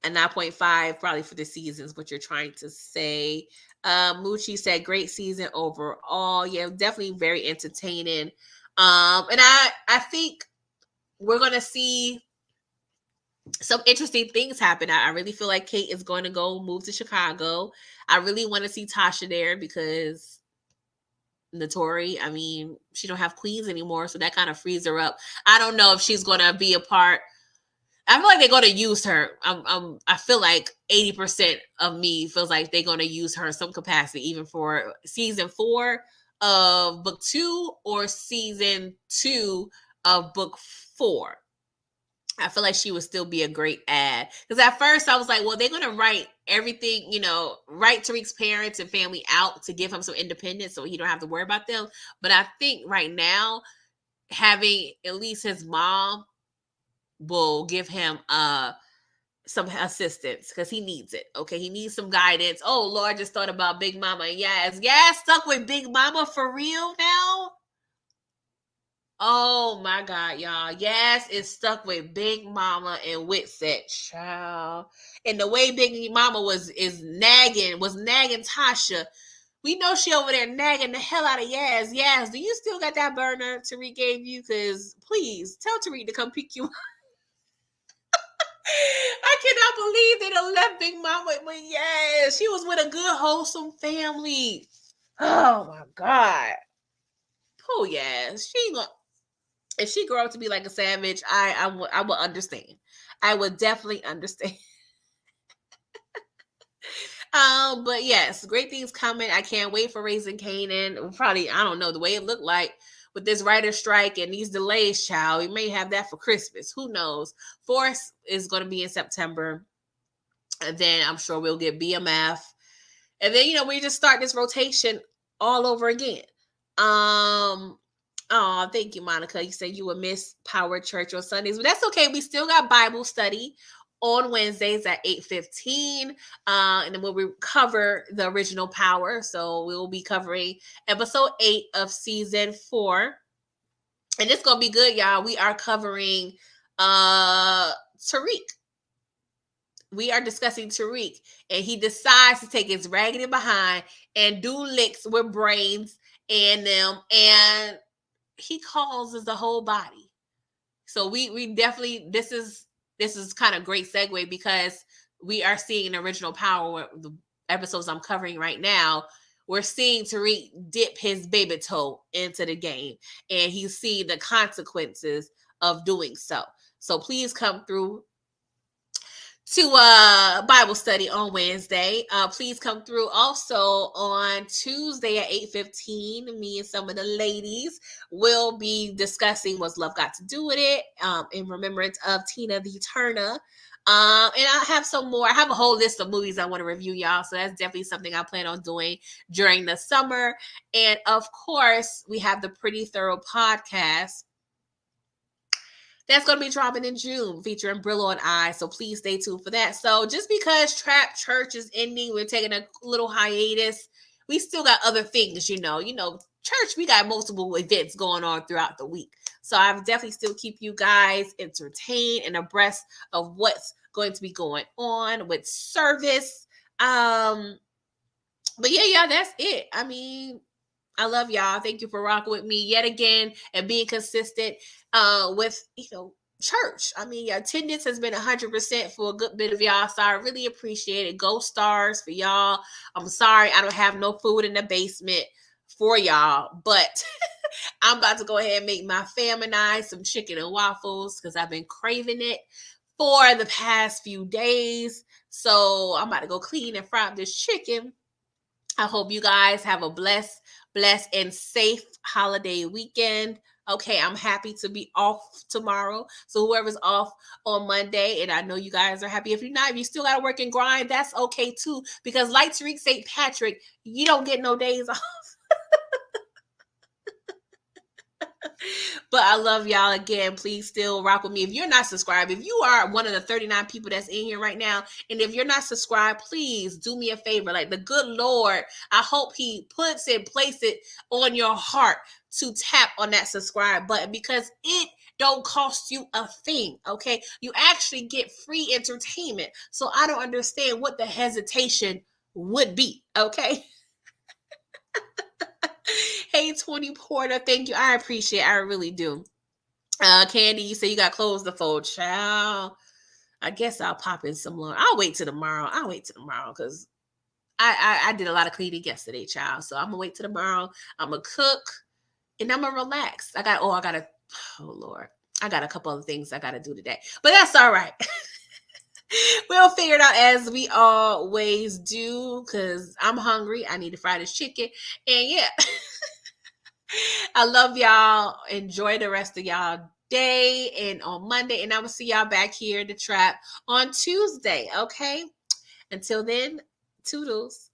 9.5 probably for the seasons, what you're trying to say. Moochie said great season overall. Yeah, definitely very entertaining. And I think we're gonna see some interesting things happen. I really feel like Kate is going to go move to Chicago. I really want to see Tasha there because Notori, I mean, she don't have queens anymore, so that kind of frees her up. I don't know if she's gonna be a part. I feel like they're gonna use her. I feel like 80% of me feels like they're gonna use her in some capacity, even for season 4 of book 2 or season 2 of book 4. I feel like she would still be a great ad. Because at first I was like, well, they're gonna write everything, write Tariq's parents and family out to give him some independence so he don't have to worry about them. But I think right now, having at least his mom will give him some assistance because he needs it. Okay, he needs some guidance. Oh Lord, I just thought about Big Mama. Yes, stuck with Big Mama for real now. Oh my God, y'all. Yes, it's stuck with Big Mama and Witset, child. And the way Big Mama was nagging Tasha. We know she over there nagging the hell out of Yaz. Yaz, do you still got that burner Tariq gave you? Because please tell Tariq to come pick you up. I cannot believe they done left Big Mama. But yes, she was with a good, wholesome family. Oh my God. Oh yes, she ain't gonna. If she grow up to be like a savage, I will understand. I would definitely understand. But yes, great things coming. I can't wait for Raising Kanan. Probably, I don't know the way it looked like with this writer strike and these delays, child. We may have that for Christmas. Who knows? Force is going to be in September. And then I'm sure we'll get BMF. And then, we just start this rotation all over again. Oh, thank you, Monica. You said you would miss Power Church on Sundays, but that's okay. We still got Bible study on Wednesdays at 8:15. And then we'll cover the original Power. So we will be covering episode 8 of season 4. And it's gonna be good, y'all. We are covering Tariq. We are discussing Tariq, and he decides to take his raggedy behind and do licks with brains and them, and he causes the whole body. So we definitely, this is kind of great segue because we are seeing the original Power, the episodes I'm covering right now. We're seeing Tariq dip his baby toe into the game, and he's seeing the consequences of doing so. So please come through to Bible study on Wednesday. Please come through also on Tuesday at 8:15. Me and some of the ladies will be discussing What's Love Got to Do with It, in remembrance of Tina the Turner. And I have some more. I have a whole list of movies I want to review, y'all. So that's definitely something I plan on doing during the summer. And of course, we have the Pretty Thorough podcast that's going to be dropping in June, featuring Brillo and I. So please stay tuned for that. So just because Trap Church is ending, we're taking a little hiatus. We still got other things, church, we got multiple events going on throughout the week. So I definitely still keep you guys entertained and abreast of what's going to be going on with service. But yeah, that's it. I mean, I love y'all. Thank you for rocking with me yet again and being consistent with, church. I mean, your attendance has been 100% for a good bit of y'all, so I really appreciate it. Go stars for y'all. I'm sorry I don't have no food in the basement for y'all, but I'm about to go ahead and make my fam and I some chicken and waffles because I've been craving it for the past few days. So I'm about to go clean and fry up this chicken. I hope you guys have a blessed and safe holiday weekend. Okay, I'm happy to be off tomorrow. So whoever's off on Monday, and I know you guys are happy. If you're not, if you still got to work and grind, that's okay too. Because like Tariq St. Patrick, you don't get no days off. But I love y'all again. Please still rock with me. If you're not subscribed, if you are one of the 39 people that's in here right now, and if you're not subscribed, please do me a favor. Like the good Lord, I hope He place it on your heart to tap on that subscribe button, because it don't cost you a thing. Okay, you actually get free entertainment. So I don't understand what the hesitation would be. Okay. Hey, 20 Porter, thank you. I appreciate it. I really do. Candy, you say you got clothes to fold. Child, I guess I'll pop in some more. I'll wait till tomorrow. Because I did a lot of cleaning yesterday, child. So I'm gonna wait till tomorrow. I'm gonna cook and I'm gonna relax. Oh Lord. I got a couple other things I gotta do today. But that's all right. We'll figure it out as we always do, because I'm hungry. I need to fry this chicken. And yeah. I love y'all. Enjoy the rest of y'all day and on Monday. And I will see y'all back here in the trap on Tuesday. Okay. Until then, toodles.